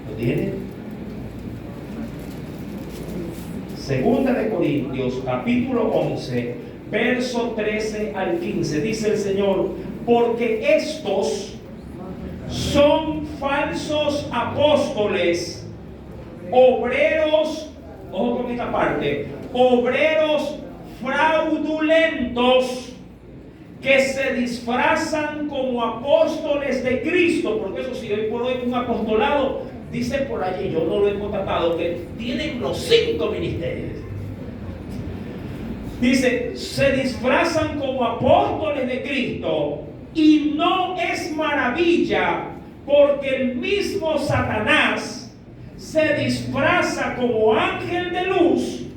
¿Lo tienen? 2 de Corintios, capítulo 11, verso 13 al 15. Dice el Señor: porque estos son falsos apóstoles, obreros, ojo con esta parte, obreros fraudulentos, que se disfrazan como apóstoles de Cristo. Porque eso sí, hoy por hoy un apostolado, dicen por allí, yo no lo he constatado, que tienen los 5 ministerios. Dice, se disfrazan como apóstoles de Cristo, y no es maravilla, porque el mismo Satanás se disfraza como ángel de luz.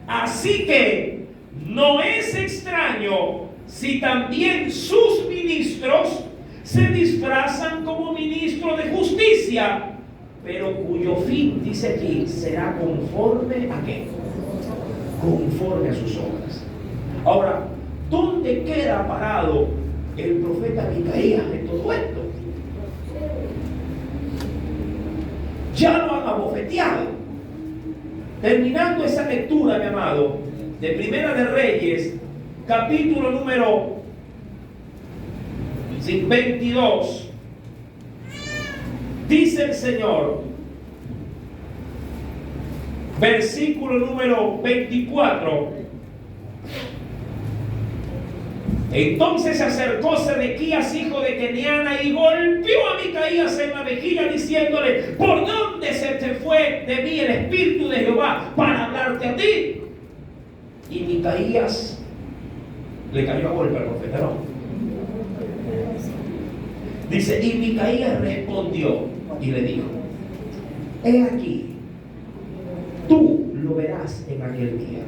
Así que no es extraño si también sus ministros se disfrazan como ministros de justicia, pero cuyo fin, dice aquí, será conforme a qué? Conforme a sus obras. Ahora, ¿dónde queda parado el profeta Micaías en todo esto? Ya lo han abofeteado, terminando esa lectura, mi amado, de Primera de Reyes, capítulo número 22, dice el Señor, versículo número 24: entonces se acercó Sedequías, hijo de Keniana, y golpeó a Micaías en la mejilla, diciéndole: ¿por dónde se te fue de mí el espíritu de Jehová para hablarte a ti? Y Micaías le cayó a golpe al profeta, ¿no? Dice, y Micaías respondió y le dijo: he aquí, tú lo verás en aquel día,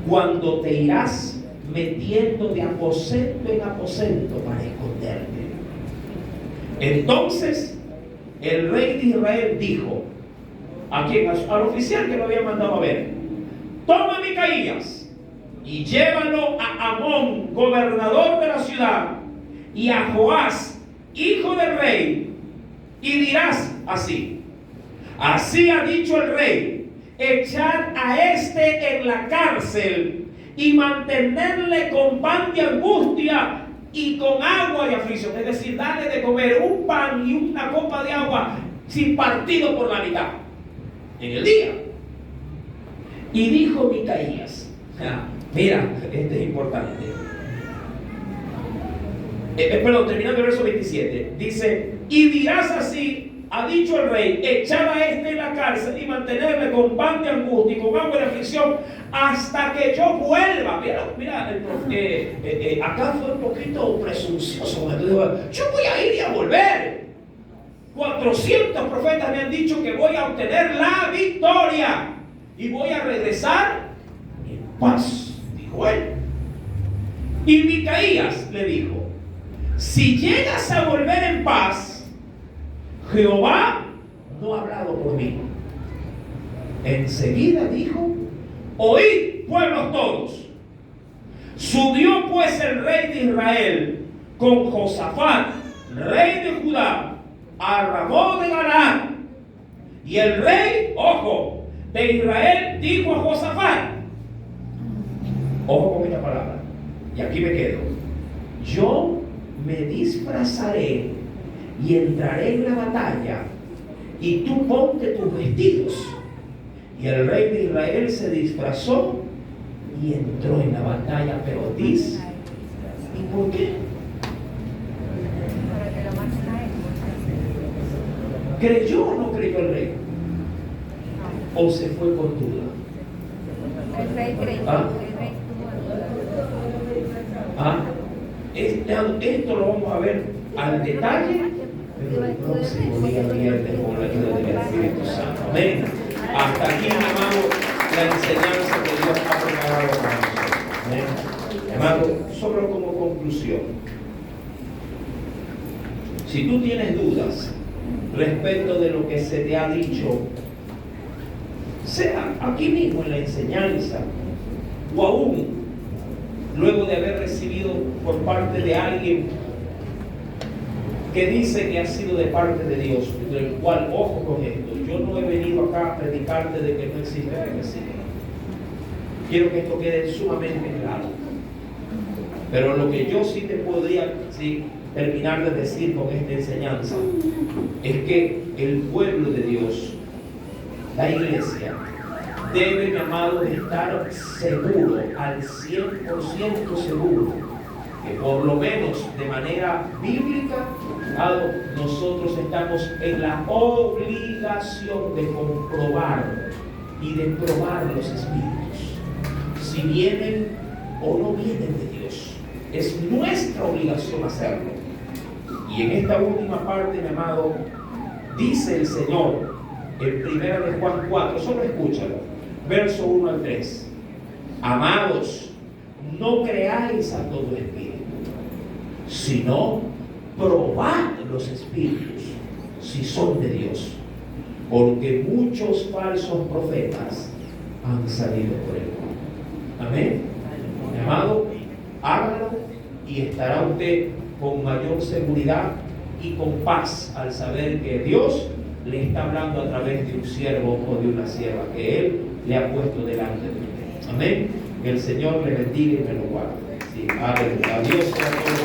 cuando te irás metiendo de aposento en aposento para esconderte. Entonces el rey de Israel dijo, ¿a quién? Al oficial que lo había mandado a ver: toma a Micaías y llévalo a Amón, gobernador de la ciudad, y a Joás, hijo del rey, y dirás así: así ha dicho el rey, echad a este en la cárcel y mantenerle con pan de angustia y con agua de aflicción. Es decir, darle de comer un pan y una copa de agua sin partido por la mitad en el día. Y dijo Micaías, mira, este es importante. Terminando el verso 27, dice: y dirás así, ha dicho el rey, echad a este en la cárcel y mantenerle con pan de angustia y con agua de aflicción hasta que yo vuelva. Mira, acá fue un poquito presuncioso. Yo voy a ir y a volver. 400 profetas me han dicho que voy a obtener la victoria y voy a regresar en paz, dijo él. Y Micaías le dijo: si llegas a volver en paz, Jehová no ha hablado por mí. Enseguida dijo: oíd, pueblos todos. Subió pues el rey de Israel con Josafat, rey de Judá, a Ramón de Galaad. Y el rey, ojo, de Israel dijo a Josafat, ojo con esta palabra, y aquí me quedo: yo me disfrazaré y entraré en la batalla, y tú ponte tus vestidos. Y el rey de Israel se disfrazó y entró en la batalla. Pero dice, ¿y por qué? Para que lo maten a él. ¿Creyó o no creyó el rey? ¿O se fue con duda? El rey creyó, ¿Ah? el rey tuvo duda. Esto lo vamos a ver al detalle, pero el próximo día viernes con la ayuda del Espíritu Santo. Amén. Hasta aquí, mi amado, la enseñanza que Dios ha preparado para nosotros. Amén. Amado, solo como conclusión, si tú tienes dudas respecto de lo que se te ha dicho, sea aquí mismo en la enseñanza, o aún luego de haber recibido por parte de alguien que dice que ha sido de parte de Dios, del cual, ojo con esto, yo no he venido acá a predicarte de que no existe el Mesías. Quiero que esto quede sumamente claro. Pero lo que yo sí te podría terminar de decir con esta enseñanza es que el pueblo de Dios, la iglesia, debe, mi amado, estar seguro, al 100% seguro, que por lo menos de manera bíblica, nosotros estamos en la obligación de comprobar y de probar los espíritus, si vienen o no vienen de Dios. Es nuestra obligación hacerlo. Y en esta última parte, mi amado, dice el Señor en 1 de Juan 4, solo escúchalo, verso 1 al 3: amados, no creáis a todo espíritu, sino probad los espíritus si son de Dios, porque muchos falsos profetas han salido por el mundo. Amén. Mi amado, hágalo y estará usted con mayor seguridad y con paz al saber que Dios le está hablando a través de un siervo o de una sierva que Él le ha puesto delante de usted. Amén. Que el Señor le bendiga y me lo guarde. Sí, aleluya. Dios sea todo.